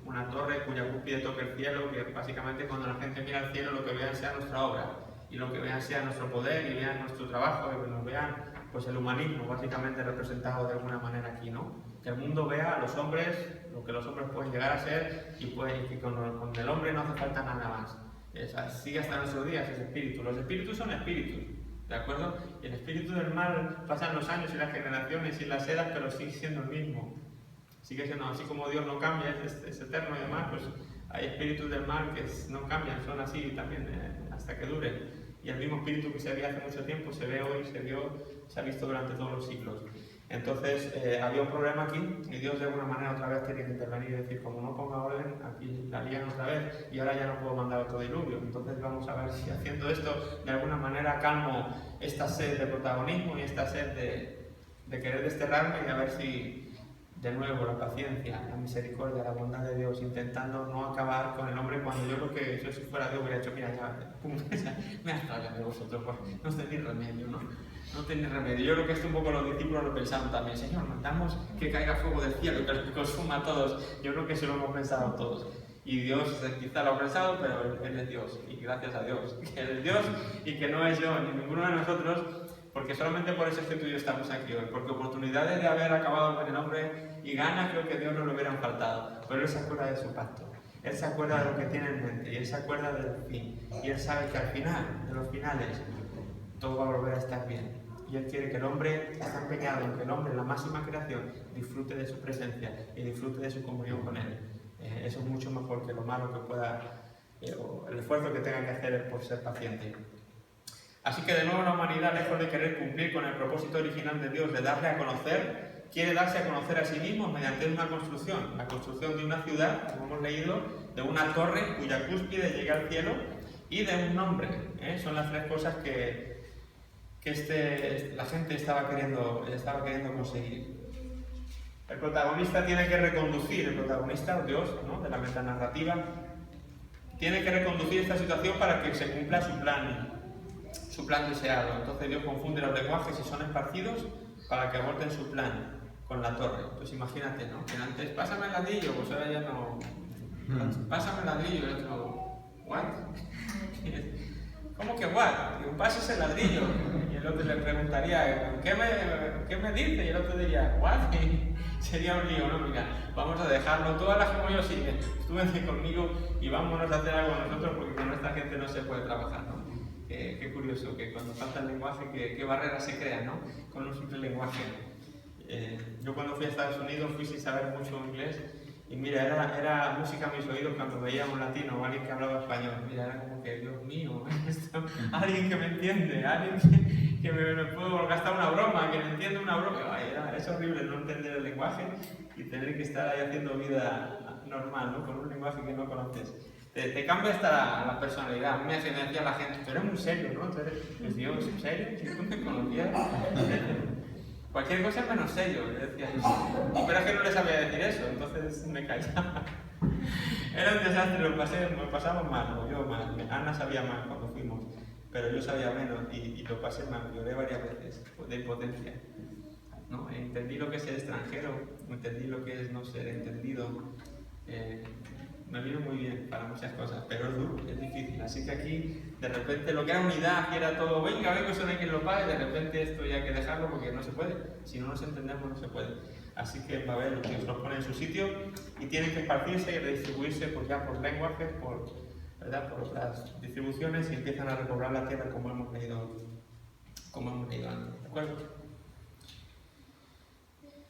una torre cuya cúspide toque el cielo, que básicamente cuando la gente mira al cielo lo que vean sea nuestra obra. Y lo que vean sea nuestro poder y vean nuestro trabajo y que nos vean pues el humanismo básicamente representado de alguna manera aquí, ¿no? Que el mundo vea a los hombres, lo que los hombres pueden llegar a ser y que con el hombre no hace falta nada más. Sigue hasta nuestros días ese espíritu. Los espíritus son espíritus, ¿de acuerdo? Y el espíritu del mal pasan los años y las generaciones y las eras, pero sigue siendo el mismo. Sigue siendo así como Dios no cambia, es eterno y demás, pues hay espíritus del mal que no cambian, son así también hasta que duren. Y el mismo espíritu que se veía hace mucho tiempo se ve hoy, se ha visto durante todos los siglos. Entonces había un problema aquí y Dios de alguna manera otra vez tiene que intervenir y decir, como no ponga orden, aquí la lían otra vez y ahora ya no puedo mandar otro diluvio. Entonces vamos a ver si haciendo esto de alguna manera calmo esta sed de protagonismo y esta sed de querer desterrarme y a ver si de nuevo la paciencia, la misericordia, la bondad de Dios, intentando no acabar con el hombre cuando yo creo que yo si fuera Dios hubiera hecho, mira ya, pum, me has tragado de vosotros, porque no tenéis remedio, ¿no? No tenéis remedio. Yo creo que esto un poco los discípulos lo pensaron también, Señor, mandamos que caiga fuego del cielo y que los consuma a todos. Yo creo que eso lo hemos pensado todos. Y Dios quizá lo ha pensado, pero Él es Dios, y gracias a Dios, que Él es Dios y que no es yo ni ninguno de nosotros, porque solamente por eso es que tú y yo estamos aquí hoy, porque oportunidades de haber acabado con el hombre y ganas creo que Dios no le hubieran faltado, pero Él se acuerda de su pacto, Él se acuerda de lo que tiene en mente y Él se acuerda del fin, y Él sabe que al final, de los finales, todo va a volver a estar bien. Y Él quiere que el hombre esté empeñado en que el hombre, la máxima creación, disfrute de su presencia y disfrute de su comunión con Él. Eso es mucho mejor que lo malo que pueda, o el esfuerzo que tenga que hacer por ser paciente. Así que de nuevo la humanidad, lejos de querer cumplir con el propósito original de Dios de darle a conocer, quiere darse a conocer a sí mismo mediante una construcción, la construcción de una ciudad, como hemos leído, de una torre cuya cúspide llega al cielo y de un nombre. Son las tres cosas que la gente estaba queriendo conseguir. El protagonista tiene que reconducir, el protagonista, Dios, ¿no?, de la metanarrativa, tiene que reconducir esta situación para que se cumpla su plan deseado. Entonces Dios confunde los lenguajes y son esparcidos para que aborten su plan con la torre. Entonces imagínate, ¿no?, que antes, pásame el ladrillo, pues ahora ya no, pásame el ladrillo, y otro, ¿what? ¿Cómo que what? Digo, pases el ladrillo. Y el otro le preguntaría, ¿qué me dice? Y el otro diría, what? Y sería un lío, ¿no? Mira, vamos a dejarlo, todas las como yo siguen, tú vente conmigo y vámonos a hacer algo nosotros porque con esta gente no se puede trabajar, ¿no? Qué curioso, que cuando falta el lenguaje, qué barreras se crean, ¿no?, con un simple lenguaje. Yo cuando fui a Estados Unidos fui sin saber mucho inglés y mira, era música a mis oídos cuando veía a un latino o alguien que hablaba español. Mira, era como que, Dios mío, alguien que me entiende, alguien que me puedo gastar una broma, que me entiende una broma. Ay, es horrible no entender el lenguaje y tener que estar ahí haciendo vida normal, ¿no?, con un lenguaje que no conoces. Te cambia hasta la personalidad. A mí me decía la gente, tú eres muy serio, ¿no? Tú eres, Dios, ¿en serio? Si tú me conocías. Cualquier cosa es menos serio, le decía yo. Pero es que no le sabía decir eso, entonces me callaba. Era un desastre, me pasaba mal, o yo mal. Ana sabía mal cuando fuimos, pero yo sabía menos y lo pasé mal. Lloré varias veces de impotencia. ¿No? Entendí lo que es ser extranjero, entendí lo que es no ser entendido. Me vino muy bien para muchas cosas, pero es duro, es difícil. Así que aquí, de repente, lo que era unidad, que era todo, venga, eso no hay quien lo pague, de repente esto ya hay que dejarlo porque no se puede. Si no nos entendemos, no se puede. Así que va a haber, Dios los pone en su sitio y tienen que esparcirse y redistribuirse pues, ya por lenguajes, por otras distribuciones y empiezan a recobrar la tierra como hemos leído antes. ¿De acuerdo?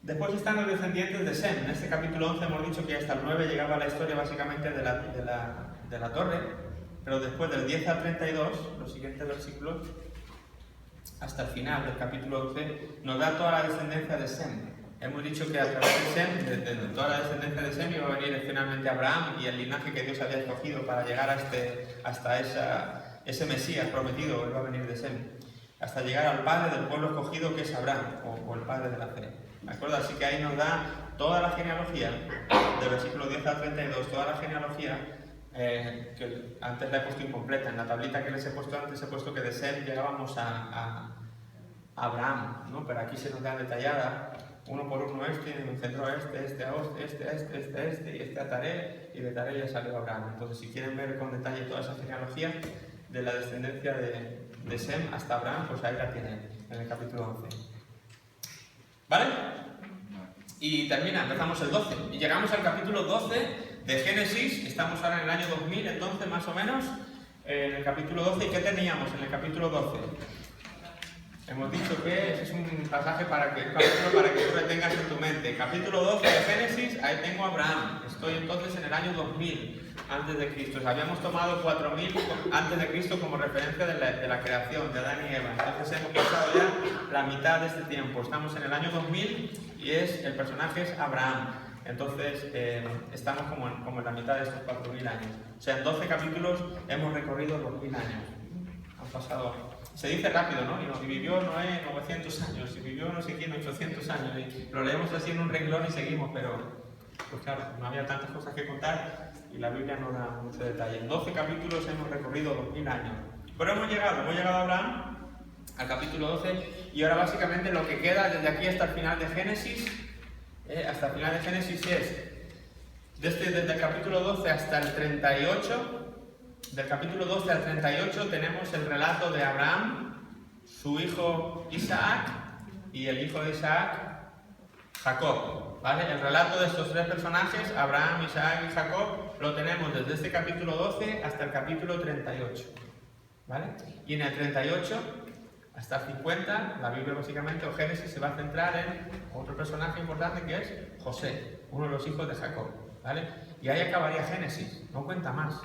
Después están los descendientes de Sem. En este capítulo 11 hemos dicho que hasta el 9 llegaba la historia básicamente de la torre, pero después del 10 al 32, los siguientes versículos, hasta el final del capítulo 11, nos da toda la descendencia de Sem. Hemos dicho que a través de Sem, de toda la descendencia de Sem, iba a venir finalmente Abraham y el linaje que Dios había escogido para llegar hasta ese Mesías prometido, él va a venir de Sem, hasta llegar al padre del pueblo escogido que es Abraham, o el padre de la fe. ¿De acuerdo? Así que ahí nos da toda la genealogía, del versículo 10 al 32, toda la genealogía, que antes la he puesto incompleta. En la tablita que les he puesto antes he puesto que de Sem llegábamos a Abraham, ¿no? Pero aquí se nos da detallada, uno por uno y en el centro este y este a Taré, y de Taré ya salió Abraham. Entonces, si quieren ver con detalle toda esa genealogía de la descendencia de Sem hasta Abraham, pues ahí la tienen, en el capítulo 11. ¿Vale? Y empezamos el 12. Y llegamos al capítulo 12 de Génesis. Estamos ahora en el año 2000, entonces, más o menos, en el capítulo 12. ¿Y qué teníamos en el capítulo 12? Hemos dicho que ese es un pasaje para que tú lo tengas en tu mente. Capítulo 12 de Génesis, ahí tengo a Abraham. Estoy entonces en el año 2000 antes de Cristo. Habíamos tomado 4000 antes de Cristo como referencia de la creación de Adán y Eva. Entonces hemos pasado ya la mitad de este tiempo. Estamos en el año 2000 y el personaje es Abraham. Entonces estamos como en la mitad de estos 4000 años. O sea, en 12 capítulos hemos recorrido 2000 años. Han pasado... Se dice rápido, ¿no? Y vivió Noé 900 años, y vivió no sé quién 800 años, y lo leemos así en un renglón y seguimos, pero pues claro, no había tantas cosas que contar y la Biblia no da mucho detalle. En 12 capítulos hemos recorrido 2000 años. Pero hemos llegado a Abraham, al capítulo 12, y ahora básicamente lo que queda desde aquí hasta el final de Génesis, es, desde el capítulo 12 hasta el 38, del capítulo 12 al 38 tenemos el relato de Abraham, su hijo Isaac y el hijo de Isaac, Jacob. ¿Vale? El relato de estos tres personajes, Abraham, Isaac y Jacob, lo tenemos desde este capítulo 12 hasta el capítulo 38. ¿Vale? Y en el 38 hasta el 50, la Biblia básicamente, o Génesis, se va a centrar en otro personaje importante que es José, uno de los hijos de Jacob. ¿Vale? Y ahí acabaría Génesis, no cuenta más.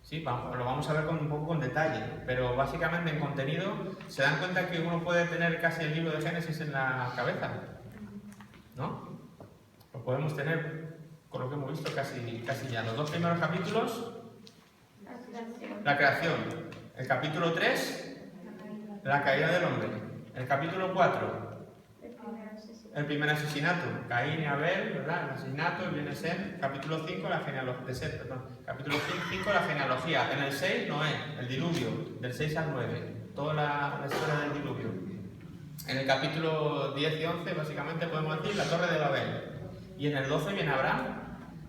Sí, lo vamos a ver un poco con detalle, pero básicamente en contenido se dan cuenta que uno puede tener casi el libro de Génesis en la cabeza, ¿no? Lo podemos tener, con lo que hemos visto, casi ya. Los dos primeros capítulos, la creación. El capítulo 3, la caída del hombre. El capítulo 4, el primer asesinato, Caín y Abel, ¿verdad? El asesinato, viene Sem. Capítulo 5, la genealogía de Set, perdón. Capítulo 5, la genealogía. En el 6, Noé, el diluvio, del 6 al 9, toda la historia del diluvio. En el capítulo 10 y 11, básicamente podemos decir la Torre de Babel. Y en el 12 viene Abraham.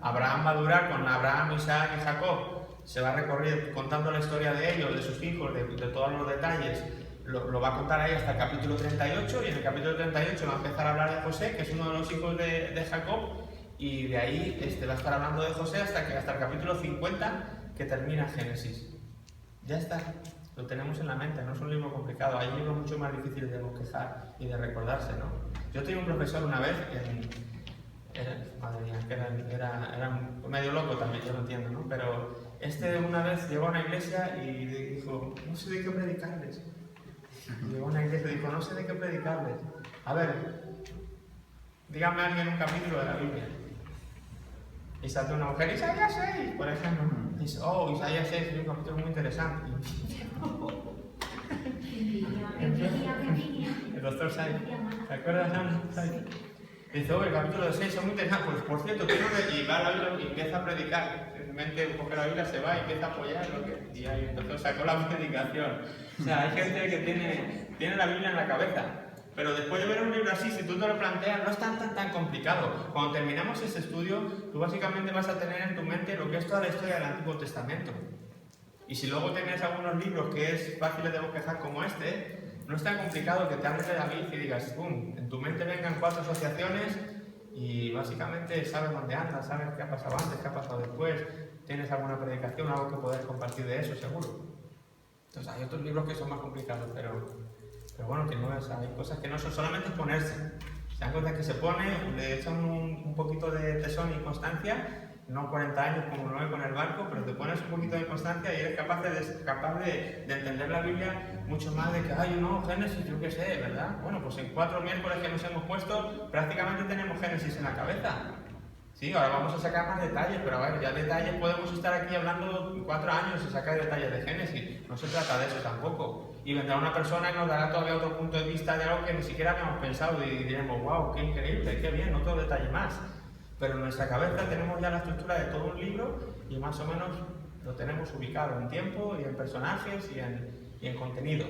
Abraham va a durar con Abraham, Isaac y Jacob. Se va a recorrer contando la historia de ellos, de sus hijos, de todos los detalles. Lo va a contar ahí hasta el capítulo 38, y en el capítulo 38 va a empezar a hablar de José, que es uno de los hijos de Jacob, y de ahí va a estar hablando de José hasta el capítulo 50, que termina Génesis. Ya está, lo tenemos en la mente, no es un libro complicado, hay libros mucho más difíciles de bosquejar y de recordarse, ¿no? Yo tenía un profesor una vez, madre mía, que era medio loco también, yo lo entiendo, ¿no? Pero una vez llegó a una iglesia y dijo, no sé de qué predicarles. Llegó a una iglesia y dijo, no sé de qué predicarles. A ver, dígame a alguien un capítulo de la Biblia. Y saltó una mujer, Isaías 6, por ejemplo. Dice, oh, Isaías 6 es un capítulo muy interesante. El doctor Sai, ¿te acuerdas, Ana? Dice, oh, el capítulo 6 es muy interesante. Pues, por cierto, y va a la Biblia y empieza a predicar. Simplemente coge la Biblia, se va y empieza a apoyar y ahí entonces sacó la predicación. O sea, hay gente que tiene la Biblia en la cabeza. Pero después de ver un libro así, si tú te lo planteas, no es tan complicado. Cuando terminamos ese estudio, tú básicamente vas a tener en tu mente lo que es toda la historia del Antiguo Testamento. Y si luego tienes algunos libros que es fácil de bosquejar como este, no es tan complicado que te hables de David y digas, ¡pum!, en tu mente vengan 4 asociaciones y básicamente sabes dónde andas, sabes qué ha pasado antes, qué ha pasado después, tienes alguna predicación, algo que poder compartir de eso, seguro. Entonces hay otros libros que son más complicados, pero bueno, que no es, hay cosas que no son solamente exponerse. Se dan cuenta que se pone, le echan un poquito de tesón y constancia, no 40 años como Noé con el barco, pero te pones un poquito de constancia y eres capaz de entender la Biblia mucho más de que, ay, no, Génesis, yo qué sé, ¿verdad? Bueno, pues en 4 miércoles que nos hemos puesto, prácticamente tenemos Génesis en la cabeza. Sí, ahora vamos a sacar más detalles, pero a ver, ya detalles podemos estar aquí hablando 4 años y sacar detalles de Génesis. No se trata de eso tampoco. Y vendrá una persona y nos dará todavía otro punto de vista de algo que ni siquiera habíamos pensado y diremos, wow, qué increíble, qué bien, otro detalle más. Pero en nuestra cabeza tenemos ya la estructura de todo un libro y más o menos lo tenemos ubicado en tiempo y en personajes y en contenido.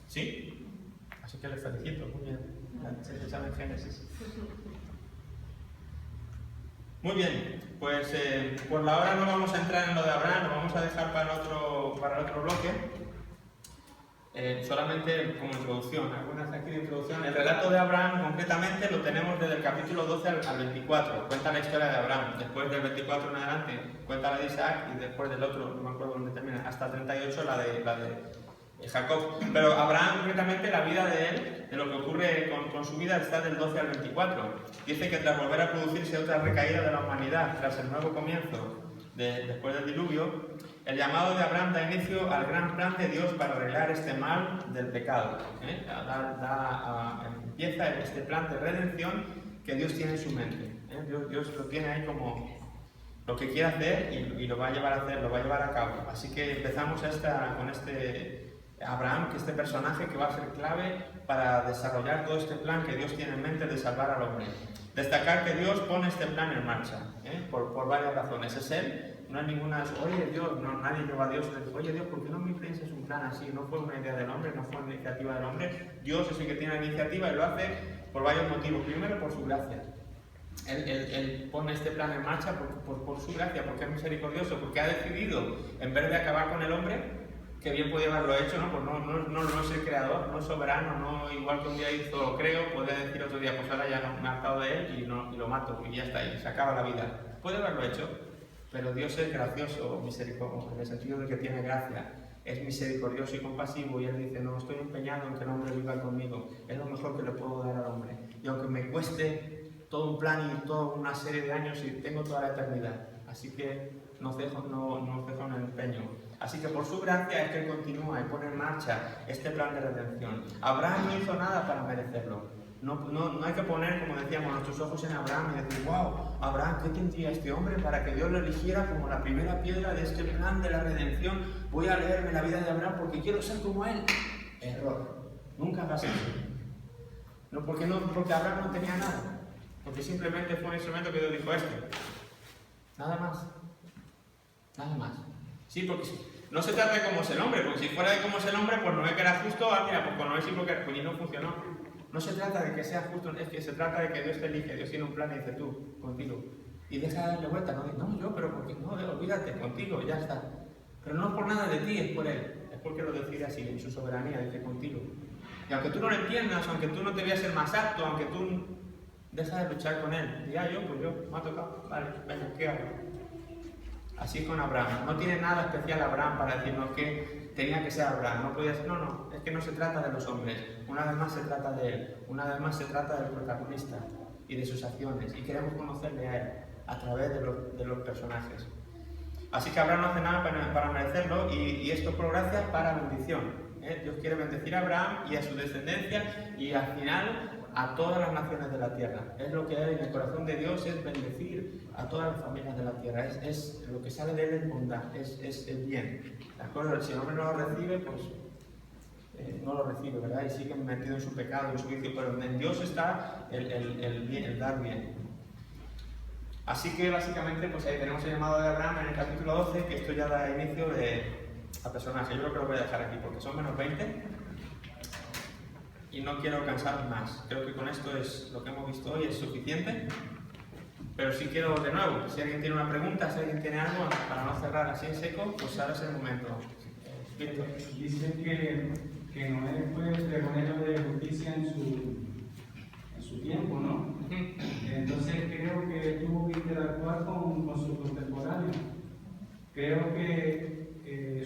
¿Sí? Así que les felicito, muy bien. Se saben Génesis. Muy bien, pues por la hora no vamos a entrar en lo de Abraham, lo vamos a dejar para el otro bloque. Solamente como introducción, algunas aquí de introducción. El relato de Abraham concretamente lo tenemos desde el capítulo 12 al 24, cuenta la historia de Abraham. Después del 24 en adelante cuenta la de Isaac y después del otro, no me acuerdo dónde termina, hasta 38 la de Jacob. Pero Abraham concretamente, la vida de él, de lo que ocurre con su vida, está del 12 al 24. Dice que tras volver a producirse otra recaída de la humanidad, tras el nuevo comienzo después del diluvio, el llamado de Abraham da inicio al gran plan de Dios para arreglar este mal del pecado. Empieza este plan de redención que Dios tiene en su mente. Dios lo tiene ahí como lo que quiere hacer y lo va a llevar a hacer, lo va a llevar a cabo. Así que empezamos con este Abraham, que este personaje que va a ser clave para desarrollar todo este plan que Dios tiene en mente de salvar al hombre. Destacar que Dios pone este plan en marcha, por varias razones. Es Él, no hay ninguna, oye Dios, no, nadie lleva a Dios y le dice, oye Dios, ¿por qué no me piensas un plan así? No fue una idea del hombre, no fue una iniciativa del hombre. Dios es el que tiene la iniciativa y lo hace por varios motivos. Primero, por su gracia. Él pone este plan en marcha por su gracia, porque es misericordioso, porque ha decidido, en vez de acabar con el hombre, que bien podía haberlo hecho, ¿no? Pues no es el creador, no es soberano, no igual que un día hizo lo creo, puede decir otro día, pues ahora ya no, me he hartado de él y lo mato y ya está ahí, se acaba la vida. Puede haberlo hecho, pero Dios es gracioso, misericordioso, en el sentido de que tiene gracia, es misericordioso y compasivo y Él dice, no, estoy empeñado en que el hombre viva conmigo, es lo mejor que le puedo dar al hombre. Y aunque me cueste todo un plan y toda una serie de años y tengo toda la eternidad, así que no cejo en el empeño. Así que por su gracia es que Él continúa y pone en marcha este plan de redención. Abraham no hizo nada para merecerlo. No hay que poner, como decíamos, nuestros ojos en Abraham y decir, wow, Abraham, ¿qué tendría este hombre para que Dios lo eligiera como la primera piedra de este plan de la redención? Voy a leerme la vida de Abraham porque quiero ser como él. Error. Nunca hagas eso. Porque Abraham no tenía nada. Porque simplemente fue un instrumento que Dios dijo Nada más. Nada más. Sí, porque no se trata de cómo es el hombre, porque si fuera de cómo es el hombre, pues Noé que era justo, mira, pues con Noé sí porque y no funcionó. No se trata de que sea justo, es que se trata de que Dios te elige, Dios tiene un plan y dice tú, contigo. Y deja de darle vuelta, no yo, pero porque no, olvídate, contigo, ya está. Pero no es por nada de ti, es por Él. Es porque lo decide así, en su soberanía, dice contigo. Y aunque tú no lo entiendas, aunque tú no te veas el más apto, aunque tú deja de luchar con Él. Y yo, me ha tocado, vale, venga, ¿qué hago? Así con Abraham. No tiene nada especial Abraham para decirnos que tenía que ser Abraham. No podía ser, no, es que no se trata de los hombres. Una vez más se trata de Él. Una vez más se trata del protagonista y de sus acciones. Y queremos conocerle a Él a través de los personajes. Así que Abraham no hace nada para merecerlo y esto por gracia para bendición. Dios quiere bendecir a Abraham y a su descendencia y al final a todas las naciones de la tierra. Es lo que hay en el corazón de Dios, es bendecir a todas las familias de la tierra. Es lo que sale de Él es bondad, es el bien. ¿De acuerdo? Si el hombre no lo recibe, pues no lo recibe, ¿verdad? Y sigue metido en su pecado, en su vicio, pero en Dios está el bien, el dar bien. Así que básicamente pues ahí tenemos el llamado de Abraham en el capítulo 12, que esto ya da inicio a personajes. Yo creo que lo voy a dejar aquí porque son menos 20 y no quiero cansar más. Creo que con esto es lo que hemos visto hoy es suficiente, pero sí quiero de nuevo, si alguien tiene una pregunta, si alguien tiene algo, para no cerrar así en seco, pues ahora es el momento. Dice que Noé fue pregonero de justicia en su tiempo, ¿no? Entonces creo que tuvo que interactuar con su contemporáneo. Creo que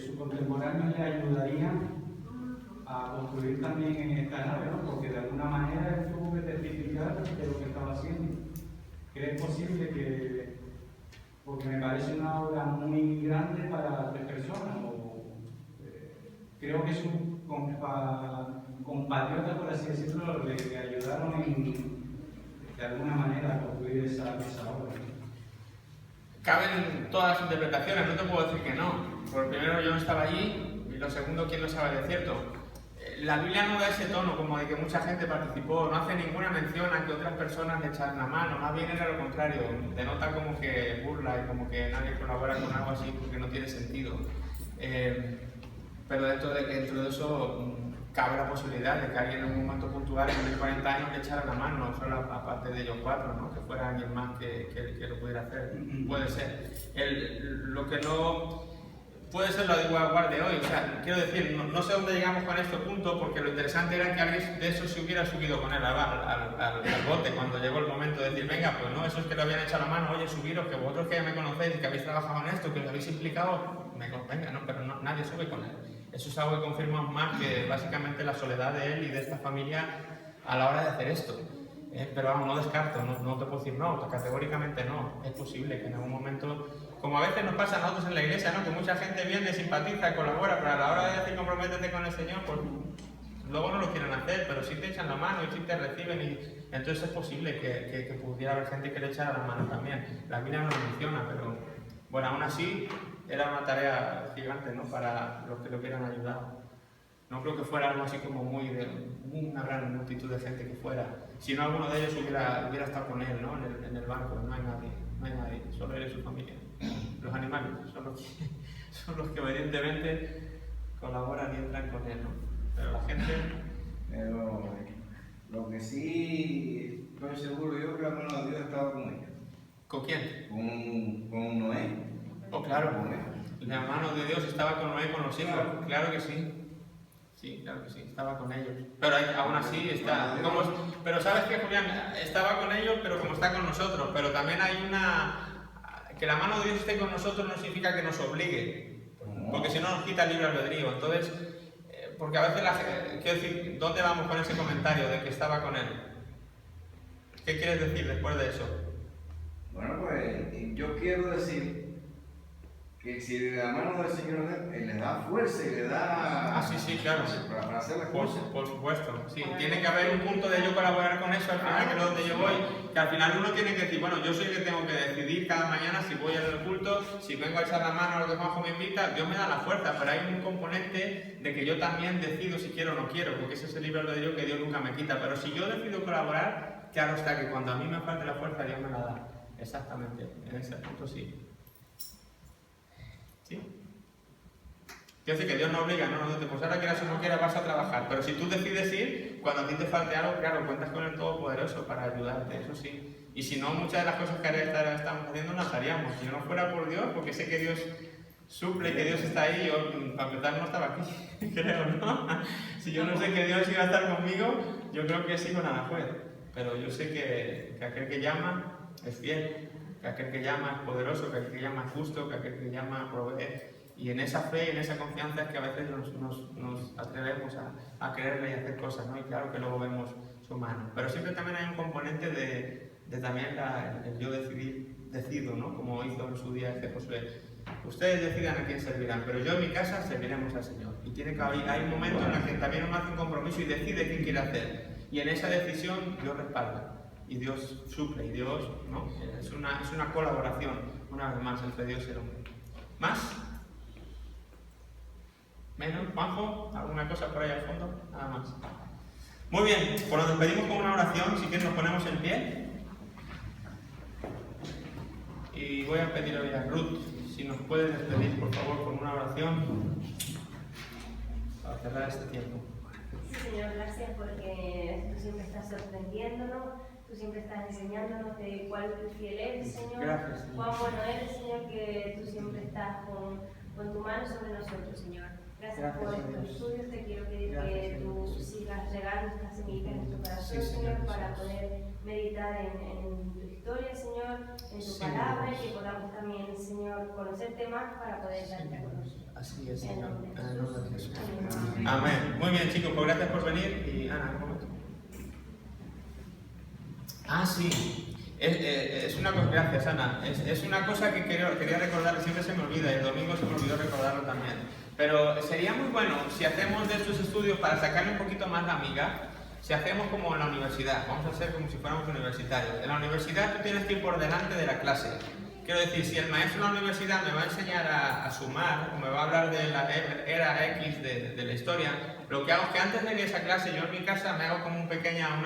sus contemporáneos le ayudarían a construir también en esta nave, ¿no? Porque de alguna manera él tuvo que testificar de lo que estaba haciendo. ¿Cree posible que, porque me parece una obra muy grande para 3 personas, creo que sus compatriotas, por así decirlo, le ayudaron de alguna manera a construir esa obra? Caben todas las interpretaciones, no te puedo decir que no. Por primero, yo no estaba allí, y lo segundo, ¿quién lo sabe de cierto? La Biblia no da ese tono como de que mucha gente participó, no hace ninguna mención a que otras personas le echaran la mano, más bien era lo contrario, denota como que burla y como que nadie colabora con algo así porque no tiene sentido. Pero dentro de eso cabe la posibilidad de que alguien en un momento puntual en 40 años le echara la mano, no solo aparte de ellos 4, ¿no? Que fuera alguien más que lo pudiera hacer. Puede ser. Lo que no puede ser lo de guarde hoy, o sea, quiero decir, no sé dónde llegamos con este punto, porque lo interesante era que alguien de eso se hubiera subido con él al bote cuando llegó el momento de decir, venga, pues no, esos que le habían echado la mano, oye, subiros, que vosotros que ya me conocéis y que habéis trabajado en esto, que os habéis implicado, venga, no, pero nadie sube con él. Eso es algo que confirma más que básicamente la soledad de él y de esta familia a la hora de hacer esto. Pero vamos, no descarto, no te puedo decir no, categóricamente no. Es posible que en algún momento, como a veces nos pasa a nosotros en la iglesia, ¿no? Que mucha gente viene, simpatiza, colabora, pero a la hora de decir comprométete con el Señor, pues luego no lo quieren hacer, pero sí te echan la mano y sí te reciben y entonces es posible que pudiera haber gente que le echara la mano también. La Biblia no lo menciona, pero bueno, aún así era una tarea gigante, ¿no? Para los que lo hubieran ayudado. No creo que fuera algo así como una gran multitud de gente que fuera. Si no, alguno de ellos hubiera estado con él, ¿no? En el barco. No hay nadie, solo él y su familia. Los animales son los que obedientemente colaboran y entran con él, ¿no? Pero la gente... Pero lo que sí estoy seguro yo que la mano de Dios estaba con ellos. ¿Con quién? Con Noé. Oh, claro. Con él. La mano de Dios estaba con Noé y con los hijos, claro que sí. Sí, claro que sí, estaba con ellos. Pero aún así está. Pero sabes que Julián estaba con ellos, pero como está con nosotros. Pero también hay que la mano de Dios esté con nosotros no significa que nos obligue, porque si no nos quita el libre albedrío. Entonces, porque a veces quiero decir, ¿dónde vamos con ese comentario de que estaba con él? ¿Qué quieres decir después de eso? Bueno, pues yo quiero decir que si la mano del Señor le da fuerza y le da... Sí, claro. Para hacer las cosas. Por supuesto, sí. Tiene que haber un punto de yo colaborar con eso al final, que es donde yo voy. Que al final uno tiene que decir, bueno, yo soy el que tengo que decidir cada mañana si voy al culto, si vengo a echar la mano a lo que Juanjo me invita, Dios me da la fuerza, pero hay un componente de que yo también decido si quiero o no quiero, porque ese es el libre albedrío que Dios nunca me quita. Pero si yo decido colaborar, claro está que cuando a mí me falte la fuerza, Dios me la da. Exactamente, en ese punto sí. ¿Sí? Quiero decir que Dios no obliga, no te pues ahora quieras o no quieras vas a trabajar, pero si tú decides ir, cuando a ti te falte algo, claro, cuentas con el Todopoderoso para ayudarte, eso sí. Y si no, muchas de las cosas que estamos haciendo no las haríamos. Si no fuera por Dios, porque sé que Dios suple, que Dios está ahí, yo para empezar no estaba aquí, creo, ¿no? Si yo no sé que Dios iba a estar conmigo, yo creo que sí con nada fue. Pero yo sé que aquel que llama es fiel, que aquel que llama es poderoso, que aquel que llama es justo, que aquel que llama provee. Y en esa fe, en esa confianza es que a veces nos atrevemos a quererle y a hacer cosas, ¿no? Y claro que luego vemos su mano. Pero siempre también hay un componente de también el yo decido, ¿no? Como hizo en su día Josué. Ustedes decidan a quién servirán, pero yo en mi casa serviremos al Señor. Y hay un momento en el que también uno hace un compromiso y decide qué quiere hacer. Y en esa decisión Dios respalda. Y Dios suple, y Dios, ¿no? Es una colaboración, una vez más, entre Dios y el hombre. ¿Más? ¿Menos? ¿Juanjo? ¿Alguna cosa por ahí al fondo? Nada más. Muy bien, pues nos despedimos con una oración. Si quieres nos ponemos en pie. Y voy a pedir hoy a Ruth, si nos puede despedir, por favor, con una oración para cerrar este tiempo. Sí, Señor, gracias porque tú siempre estás sorprendiéndonos, tú siempre estás enseñándonos de cuál tu fiel eres, Señor. Gracias, Señor. Cuán bueno eres, Señor, que tú siempre estás con tu mano sobre nosotros, Señor. Gracias por estos estudios. Te quiero pedir que tú sigas regando estas semillas en nuestro corazón, Señor, para poder meditar en tu historia, Señor, en tu palabra, y que podamos también, Señor, conocerte más para poder darte a conocer. Así es, Señor. En el nombre de Jesús. Amén. Muy bien, chicos, pues gracias por venir. Y Ana, un momento. Sí. Es una cosa, gracias Ana, es una cosa que quería recordar, siempre se me olvida, y el domingo se me olvidó recordarlo también. Pero sería muy bueno si hacemos de estos estudios, para sacarle un poquito más la miga, si hacemos como en la universidad, vamos a hacer como si fuéramos universitarios. En la universidad tú tienes que ir por delante de la clase. Quiero decir, si el maestro en la universidad me va a enseñar a sumar, o me va a hablar de la era X de la historia, lo que hago es que antes de ir a esa clase, yo en mi casa me hago como una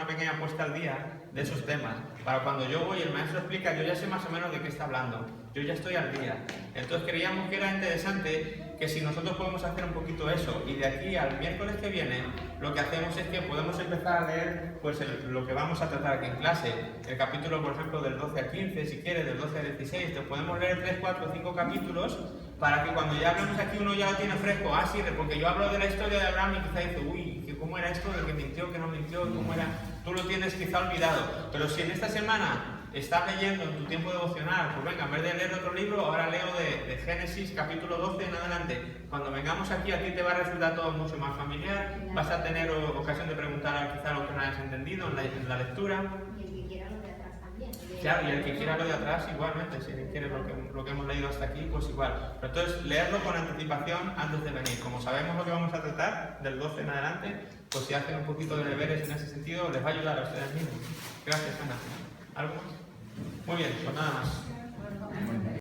pequeña puesta al día de esos temas. Para cuando yo voy y el maestro explica, yo ya sé más o menos de qué está hablando. Yo ya estoy al día. Entonces creíamos que era interesante que si nosotros podemos hacer un poquito eso, y de aquí al miércoles que viene, lo que hacemos es que podemos empezar a leer pues lo que vamos a tratar aquí en clase. El capítulo, por ejemplo, del 12 al 15, si quieres, del 12 al 16, te podemos leer 3, 4, 5 capítulos para que cuando ya hablemos aquí uno ya lo tiene fresco. Sí, porque yo hablo de la historia de Abraham y quizá dice, uy, ¿cómo era esto de que mintió, que no mintió, cómo era? Tú lo tienes quizá olvidado. Pero si en esta semana estás leyendo en tu tiempo devocional, pues venga, en vez de leer otro libro, ahora leo de Génesis capítulo 12 en adelante. Cuando vengamos aquí a ti te va a resultar todo mucho más familiar, vas a tener ocasión de preguntar quizá lo que no hayas entendido en la lectura. Y el que quiera lo de atrás también. Claro, y el que quiera lo de atrás igualmente, si quiere lo que hemos leído hasta aquí, pues igual. Pero entonces leerlo con anticipación antes de venir. Como sabemos lo que vamos a tratar del 12 en adelante, pues si hacen un poquito de deberes en ese sentido, les va a ayudar a ustedes mismos. Gracias, Ana. ¿Algo más? Muy bien, pues nada más.